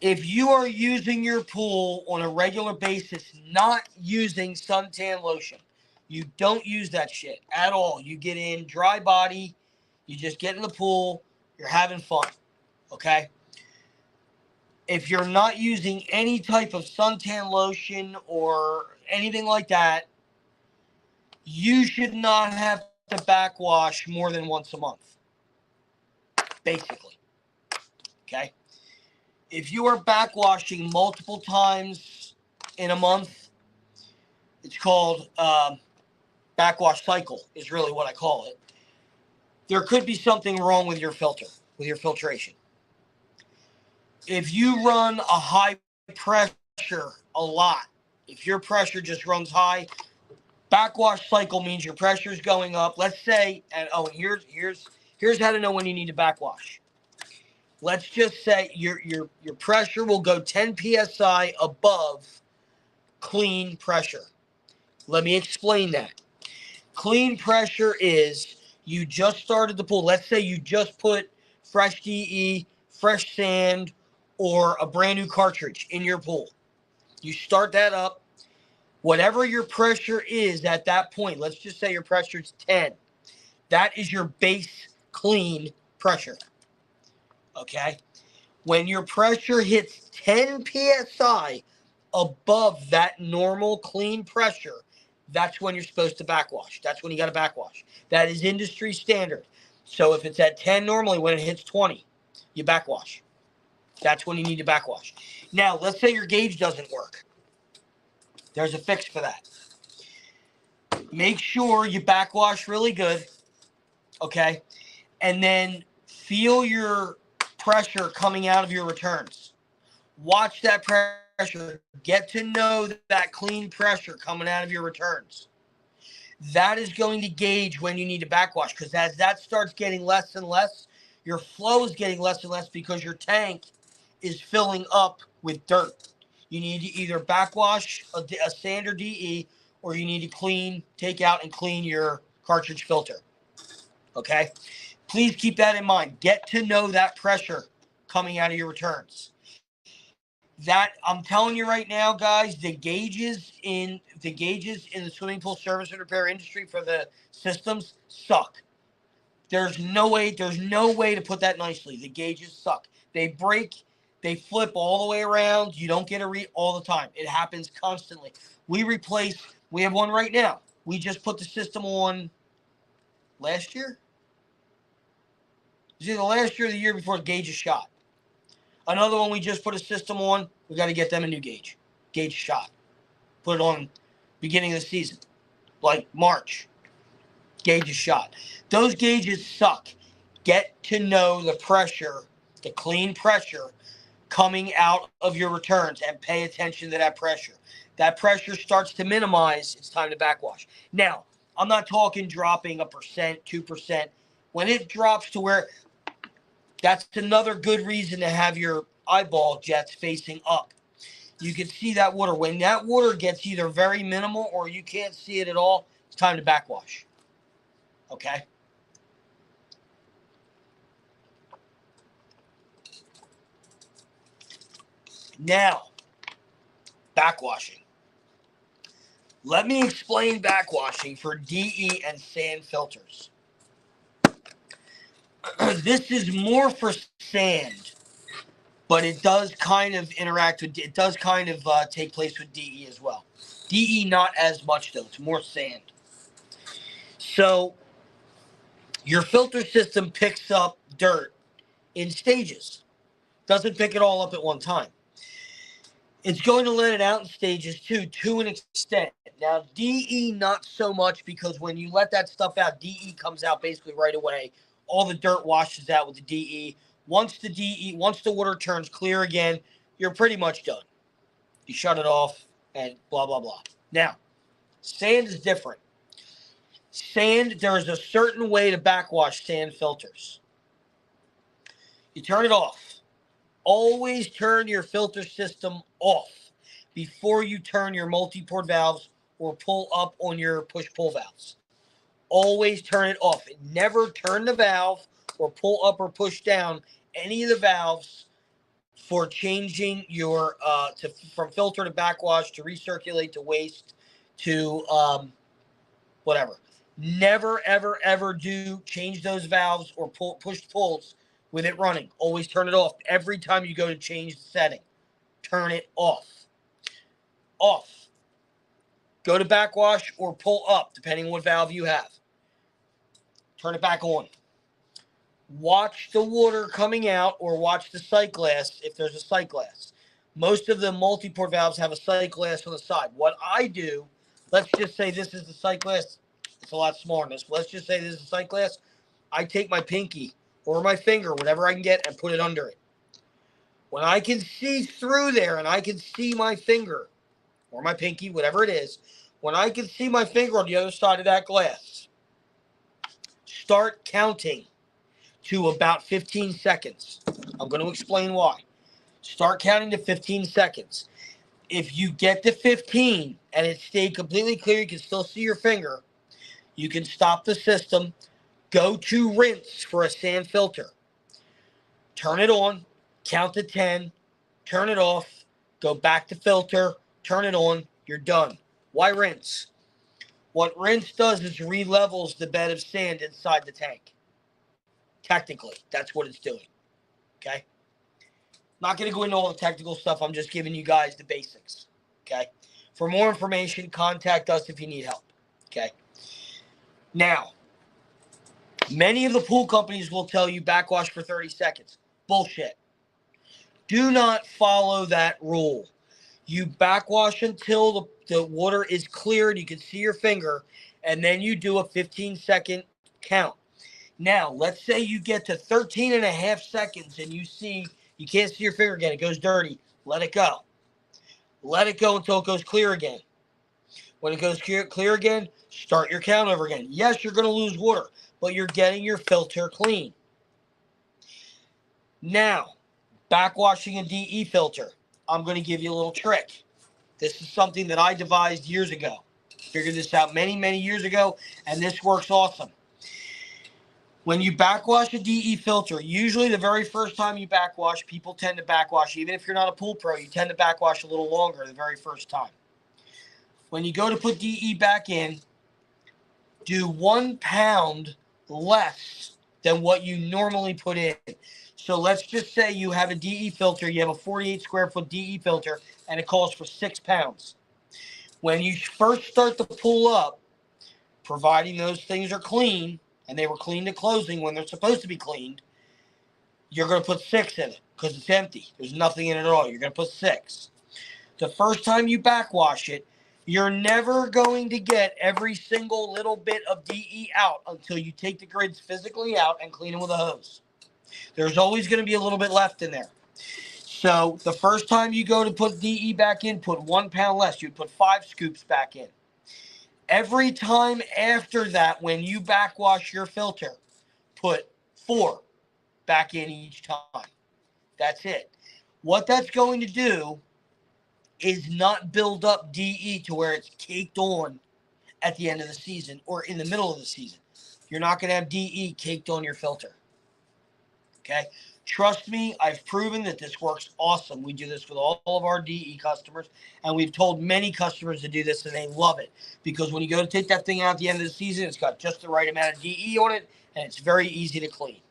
If you are using your pool on a regular basis, not using suntan lotion, you don't use that shit at all. You get in dry body, you just get in the pool, you're having fun, okay? If you're not using any type of suntan lotion or anything like that, you should not have to backwash more than once a month, basically, okay? If you are backwashing multiple times in a month, it's called backwash cycle is really what I call it. There could be something wrong with your filter, with your filtration. If you run a high pressure a lot, if your pressure just runs high, backwash cycle means your pressure is going up. Let's say, and here's how to know when you need to backwash. Let's just say your pressure will go 10 psi above clean pressure. Let me explain that. Clean pressure is you just started the pool. Let's say you just put fresh DE, fresh sand, or a brand new cartridge in your pool. You start that up. Whatever your pressure is at that point, let's just say your pressure is 10. That is your base clean pressure. Okay? When your pressure hits 10 psi above that normal clean pressure, that's when you're supposed to backwash. That's when you got to backwash. That is industry standard. So if it's at 10 normally, when it hits 20, you backwash. That's when you need to backwash. Now, let's say your gauge doesn't work. There's a fix for that. Make sure you backwash really good, okay? And then feel your pressure coming out of your returns. Watch that pressure. Get to know that clean pressure coming out of your returns. That is going to gauge when you need to backwash, because as that starts getting less and less, your flow is getting less and less because your tank is filling up with dirt. You need to either backwash a sand or DE, or you need to take out and clean your cartridge filter. Okay? Please keep that in mind. Get to know that pressure coming out of your returns. That I'm telling you right now, guys, the gauges in the swimming pool service and repair industry for the systems suck. There's no way to put that nicely. The gauges suck. They break, they flip all the way around. You don't get a read all the time. It happens constantly. We have one right now. We just put the system on last year. It was either last year or the year before, the gauge is shot. Another one we just put a system on. We got to get them a new gauge. Gauge shot. Put it on beginning of the season, like March. Gauge is shot. Those gauges suck. Get to know the pressure, the clean pressure coming out of your returns, and pay attention to that pressure. That pressure starts to minimize, it's time to backwash. Now, I'm not talking dropping 1%, 2%. When it drops to where, that's another good reason to have your eyeball jets facing up. You can see that water. When that water gets either very minimal or you can't see it at all, it's time to backwash. Okay? Now, backwashing. Let me explain backwashing for DE and sand filters. This is more for sand, but it does kind of take place with DE as well. DE not as much though, it's more sand. So your filter system picks up dirt in stages. Doesn't pick it all up at one time. It's going to let it out in stages too, to an extent. Now, DE not so much, because when you let that stuff out, DE comes out basically right away. All the dirt washes out with the DE. Once the water turns clear again, you're pretty much done. You shut it off and blah, blah, blah. Now, sand is different. Sand, there is a certain way to backwash sand filters. You turn it off. Always turn your filter system off before you turn your multi-port valves or pull up on your push-pull valves. Always turn it off. Never turn the valve or pull up or push down any of the valves for changing your from filter to backwash to recirculate to waste to whatever. Never, ever, ever change those valves or push pulls with it running. Always turn it off. Every time you go to change the setting, turn it off. Off. Go to backwash or pull up, depending on what valve you have. Turn it back on. Watch the water coming out, or watch the sight glass if there's a sight glass. Most of the multi-port valves have a sight glass on the side. What I do, let's just say this is the sight glass. It's a lot smaller than this. Let's just say this is a sight glass. I take my pinky or my finger, whatever I can get, and put it under it. When I can see through there and I can see my finger or my pinky, whatever it is, when I can see my finger on the other side of that glass, start counting to about 15 seconds. I'm going to explain why. Start counting to 15 seconds. If you get to 15 and it stayed completely clear, you can still see your finger, you can stop the system, go to rinse for a sand filter. Turn it on, count to 10, turn it off, go back to filter, turn it on, you're done. Why rinse? What rinse does is re-levels the bed of sand inside the tank. Technically, that's what it's doing. Okay? Not going to go into all the technical stuff. I'm just giving you guys the basics. Okay? For more information, contact us if you need help. Okay? Now, many of the pool companies will tell you backwash for 30 seconds. Bullshit. Do not follow that rule. You backwash until the water is clear and you can see your finger, and then you do a 15-second count. Now, let's say you get to 13 and a half seconds and you can't see your finger again. It goes dirty. Let it go. Let it go until it goes clear again. When it goes clear again, start your count over again. Yes, you're going to lose water, but you're getting your filter clean. Now, backwashing a DE filter. I'm going to give you a little trick. This is something that I devised years ago. Figured this out many, many years ago, and this works awesome. When you backwash a DE filter, usually the very first time you backwash, people tend to backwash. Even if you're not a pool pro, you tend to backwash a little longer the very first time. When you go to put DE back in, do 1 pound less than what you normally put in. So let's just say you have a DE filter, you have a 48 square foot DE filter, and it calls for 6 pounds. When you first start the pool up, providing those things are clean, and they were cleaned at closing when they're supposed to be cleaned, you're going to put 6 in it because it's empty. There's nothing in it at all. You're going to put 6. The first time you backwash it, you're never going to get every single little bit of DE out until you take the grids physically out and clean them with a hose. There's always going to be a little bit left in there. So the first time you go to put DE back in, put 1 pound less. You'd put 5 scoops back in. Every time after that, when you backwash your filter, put 4 back in each time. That's it. What that's going to do is not build up DE to where it's caked on at the end of the season or in the middle of the season. You're not going to have DE caked on your filter. Okay? Trust me, I've proven that this works awesome. We do this with all of our DE customers, and we've told many customers to do this, and they love it. Because when you go to take that thing out at the end of the season, it's got just the right amount of DE on it, and it's very easy to clean.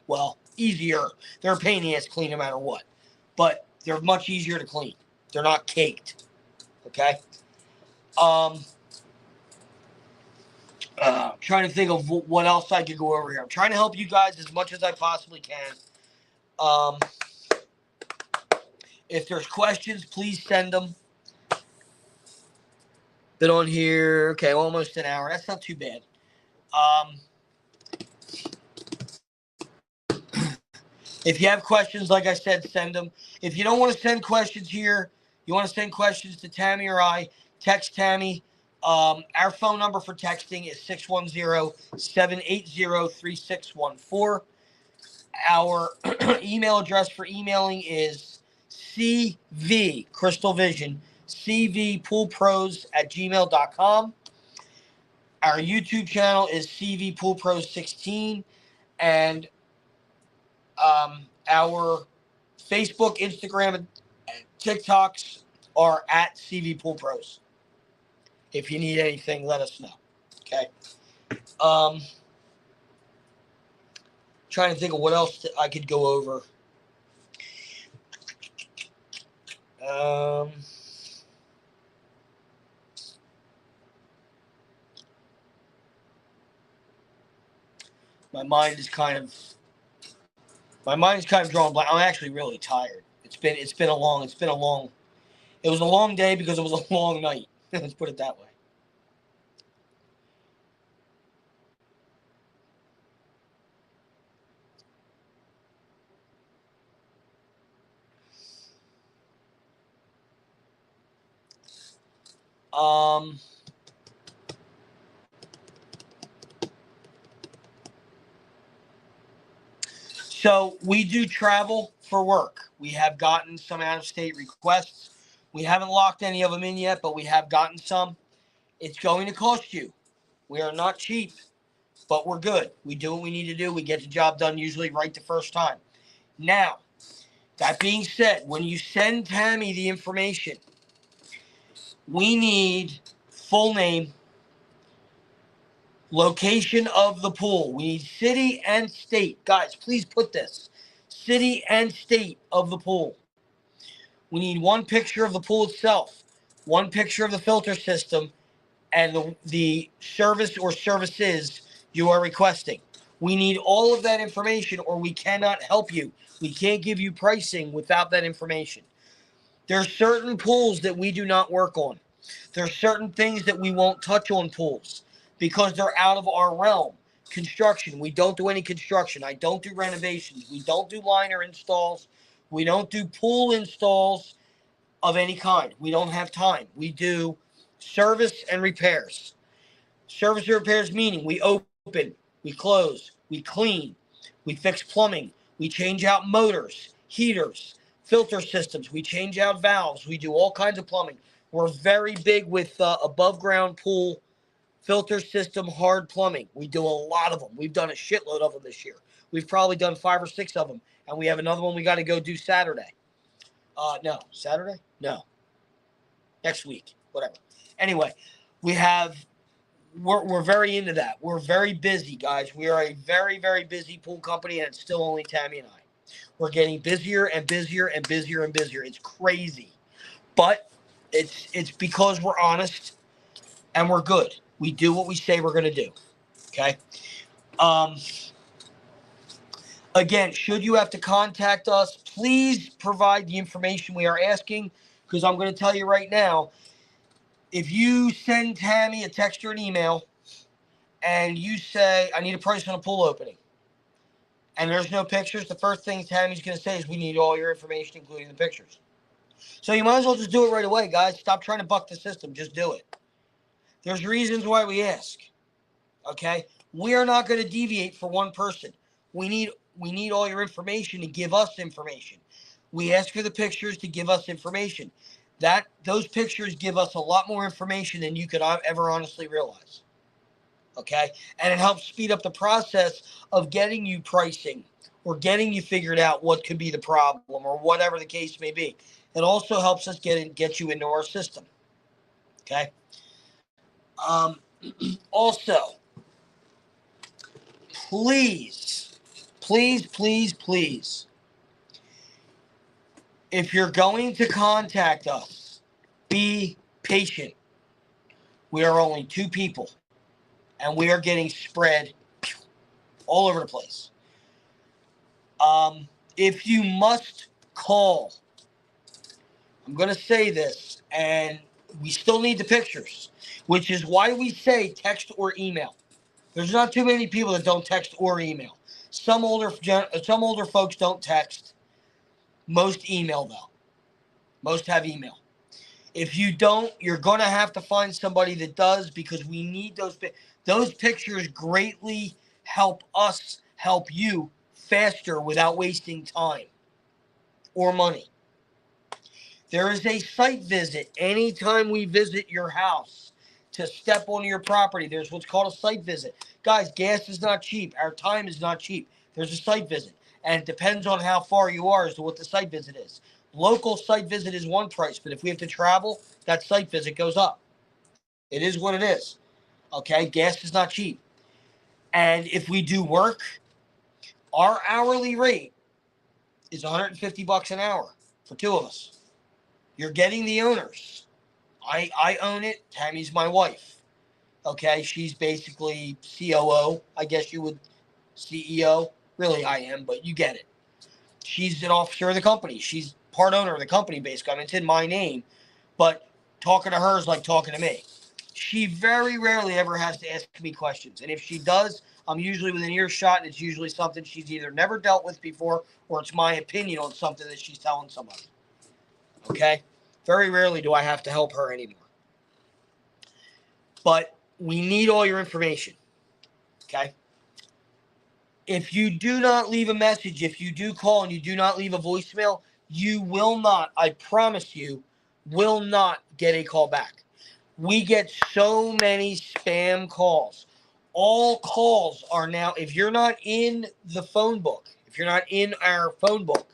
Well, easier. They're a pain in the ass to clean no matter what. But they're much easier to clean. They're not caked. Okay? Trying to think of what else I could go over here. I'm trying to help you guys as much as I possibly can. If there's questions, please send them. Been on here, okay, almost an hour. That's not too bad. If you have questions, like I said, send them. If you don't want to send questions here, you want to send questions to Tammi or I, text Tammi. Our phone number for texting is 610-780-3614. Our email address for emailing is CV, Crystal Vision, Cvpoolpros@gmail.com. Our YouTube channel is Cvpoolpros16, and our Facebook, Instagram, and TikToks are at Cvpoolpros. If you need anything, let us know. Okay. Trying to think of what else I could go over. My mind is kind of drawing blank. I'm actually really tired. It was a long day because it was a long night. Let's put it that way. So we do travel for work. We have gotten some out-of-state requests. We haven't locked any of them in yet, but we have gotten some. It's going to cost you. We are not cheap, but we're good. We do what we need to do. We get the job done usually right the first time. Now, that being said, when you send Tammi the information, we need full name, location of the pool. We need city and state. Guys, please put this. City and state of the pool. We need one picture of the pool itself, one picture of the filter system, and the service or services you are requesting. We need all of that information or we cannot help you. We can't give you pricing without that information. There are certain pools that we do not work on. There are certain things that we won't touch on pools because they're out of our realm. Construction, we don't do any construction. I don't do renovations. We don't do liner installs. We don't do pool installs of any kind. We don't have time. We do service and repairs. Service and repairs meaning we open, we close, we clean, we fix plumbing, we change out motors, heaters, filter systems, we change out valves, we do all kinds of plumbing. We're very big with above ground pool filter system, hard plumbing. We do a lot of them. We've done a shitload of them this year. We've probably done 5 or 6 of them, and we have another one we got to go do Saturday. No, Saturday? No, next week, whatever. Anyway, we're very into that. We're very busy, guys. We are a very, very busy pool company, and it's still only Tammy and I. We're getting busier and busier and busier and busier. It's crazy, but it's because we're honest and we're good. We do what we say we're going to do. Okay. Again, should you have to contact us, please provide the information we are asking, because I'm going to tell you right now, if you send Tammy a text or an email and you say, I need a price on a pool opening, and there's no pictures, the first thing Tammy's going to say is, we need all your information, including the pictures. So you might as well just do it right away, guys. Stop trying to buck the system. Just do it. There's reasons why we ask. Okay? We are not going to deviate for one person. We need all your information to give us information. We ask for the pictures to give us information. Those pictures give us a lot more information than you could ever honestly realize. Okay? And it helps speed up the process of getting you pricing or getting you figured out what could be the problem or whatever the case may be. It also helps us get you into our system. Okay? Also, please, please, please, please, if you're going to contact us, be patient. We are only 2 people, and we are getting spread all over the place. If you must call, I'm going to say this, and we still need the pictures, which is why we say text or email. There's not too many people that don't text or email. Some older folks don't text. Most email, though. Most have email. If you don't, you're going to have to find somebody that does, because we need those. Those pictures greatly help us help you faster without wasting time or money. There is a site visit anytime we visit your house to step onto your property. There's what's called a site visit. Guys, gas is not cheap. Our time is not cheap. There's a site visit, and it depends on how far you are as to what the site visit is. Local site visit is one price, but if we have to travel, that site visit goes up. It is what it is. Okay? Gas is not cheap. And if we do work, our hourly rate is $150 an hour for 2 of us. You're getting the owners. I own it. Tammy's my wife. Okay? She's basically COO. I guess you would CEO. Really, I am, but you get it. She's an officer of the company. She's part owner of the company, basically. I mean, it's in my name, but talking to her is like talking to me. She very rarely ever has to ask me questions, and if she does, I'm usually within earshot, and it's usually something she's either never dealt with before, or it's my opinion on something that she's telling somebody. Okay? Very rarely do I have to help her anymore. But we need all your information. Okay? If you do not leave a message, if you do call and you do not leave a voicemail, you will not, I promise you, will not get a call back. We get so many spam calls. All calls are now, if you're not in the phone book, if you're not in our phone book,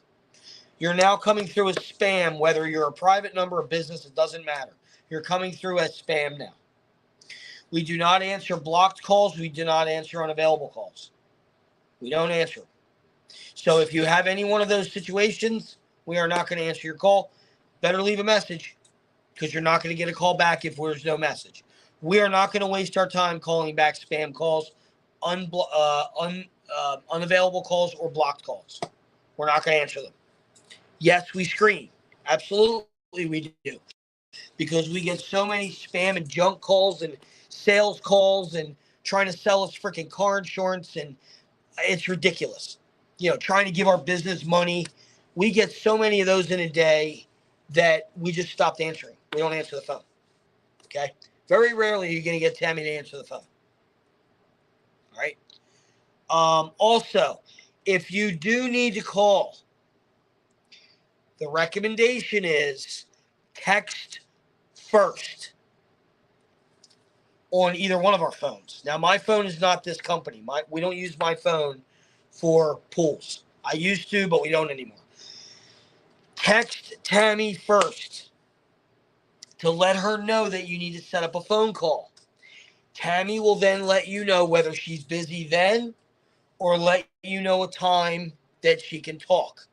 you're now coming through as spam, whether you're a private number or business, it doesn't matter. You're coming through as spam now. We do not answer blocked calls. We do not answer unavailable calls. We don't answer them. So if you have any one of those situations, we are not going to answer your call. Better leave a message, because you're not going to get a call back if there's no message. We are not going to waste our time calling back spam calls, unavailable calls, or blocked calls. We're not going to answer them. Yes, we screen. Absolutely we do. Because we get so many spam and junk calls and sales calls and trying to sell us freaking car insurance, and it's ridiculous. Trying to give our business money. We get so many of those in a day that we just stopped answering. We don't answer the phone. Okay? Very rarely you're going to get Tammy to answer the phone. All right? Also, if you do need to call, the recommendation is text first. on either one of our phones. Now, my phone is not this company. We don't use my phone for pools. I used to, but we don't anymore. Text Tammy first to let her know that you need to set up a phone call. Tammy will then let you know whether she's busy then or let you know a time that she can talk.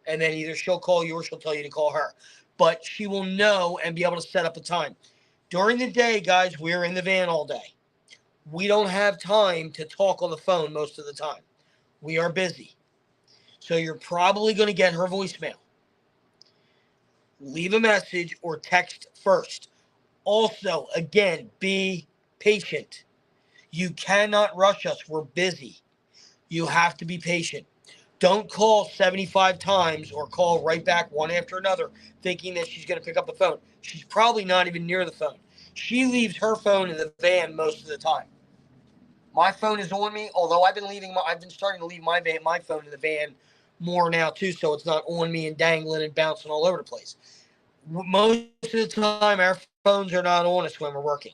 And then either she'll call you or she'll tell you to call her. But she will know and be able to set up a time. During the day, guys, we're in the van all day. We don't have time to talk on the phone most of the time. We are busy. So you're probably going to get her voicemail. Leave a message or text first. Also, again, be patient. You cannot rush us. We're busy. You have to be patient. Don't call 75 times or call right back one after another thinking that she's going to pick up the phone. She's probably not even near the phone. She leaves her phone in the van most of the time. My phone is on me, although I've been starting to leave my phone in the van more now too, so it's not on me and dangling and bouncing all over the place. Most of the time, our phones are not on us when we're working.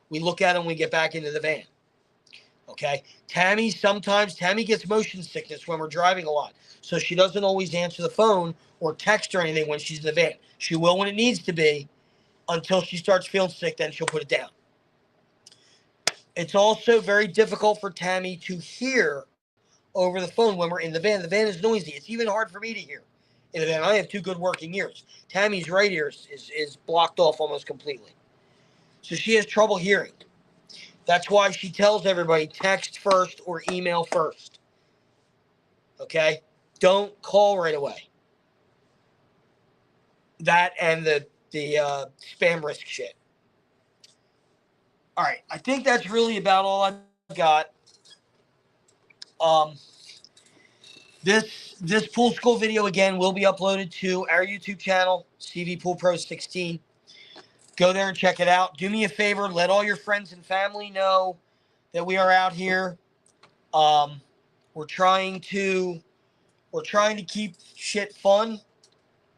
We look at them when we get back into the van. Okay? Tammy gets motion sickness when we're driving a lot, so she doesn't always answer the phone or text or anything when she's in the van. She will when it needs to be until she starts feeling sick, then she'll put it down. It's also very difficult for Tammy to hear over the phone when we're in the van. The van is noisy. It's even hard for me to hear in the van. I have two good working ears. Tammy's right ear is blocked off almost completely. So she has trouble hearing. That's why she tells everybody text first or email first. Okay? Don't call right away. That and the spam risk shit. All right. I think that's really about all I've got. This pool school video again will be uploaded to our YouTube channel, Cvpoolpros 16. Go there and check it out. Do me a favor, let all your friends and family know that we are out here. We're trying to keep shit fun.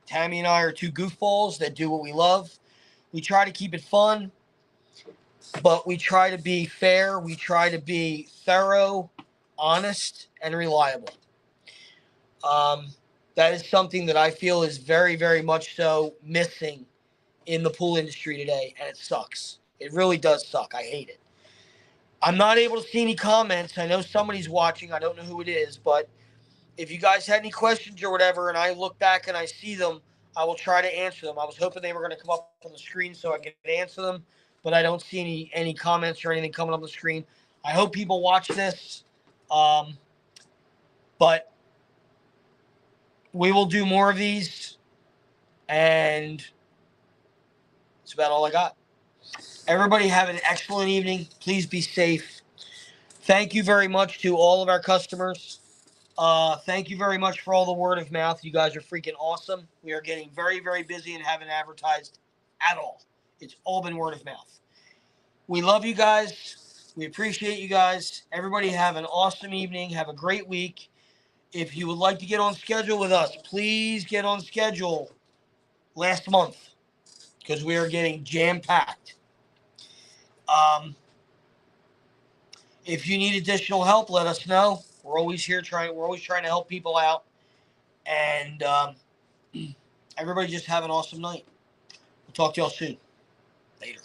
Tammy and I are two goofballs that do what we love. We try to keep it fun, but we try to be fair. We try to be thorough, honest, and reliable. That is something that I feel is very, very much so missing in the pool industry today, and it sucks. It really does suck. I hate it. I'm not able to see any comments. I know somebody's watching. I don't know who it is, but if you guys had any questions or whatever, and I look back and I see them, I will try to answer them. I was hoping they were going to come up on the screen so I could answer them, but I don't see any comments or anything coming up on the screen. I hope people watch this, but we will do more of these, and that's about all I got. Everybody have an excellent evening. Please be safe. Thank you very much to all of our customers. Thank you very much for all the word of mouth. You guys are freaking awesome. We are getting very, very busy and haven't advertised at all. It's all been word of mouth. We love you guys. We appreciate you guys. Everybody have an awesome evening. Have a great week. If you would like to get on schedule with us, please get on schedule last month because we are getting jam-packed. If you need additional help, let us know. We're always here we're always trying to help people out. And everybody just have an awesome night. We'll talk to y'all soon. Later.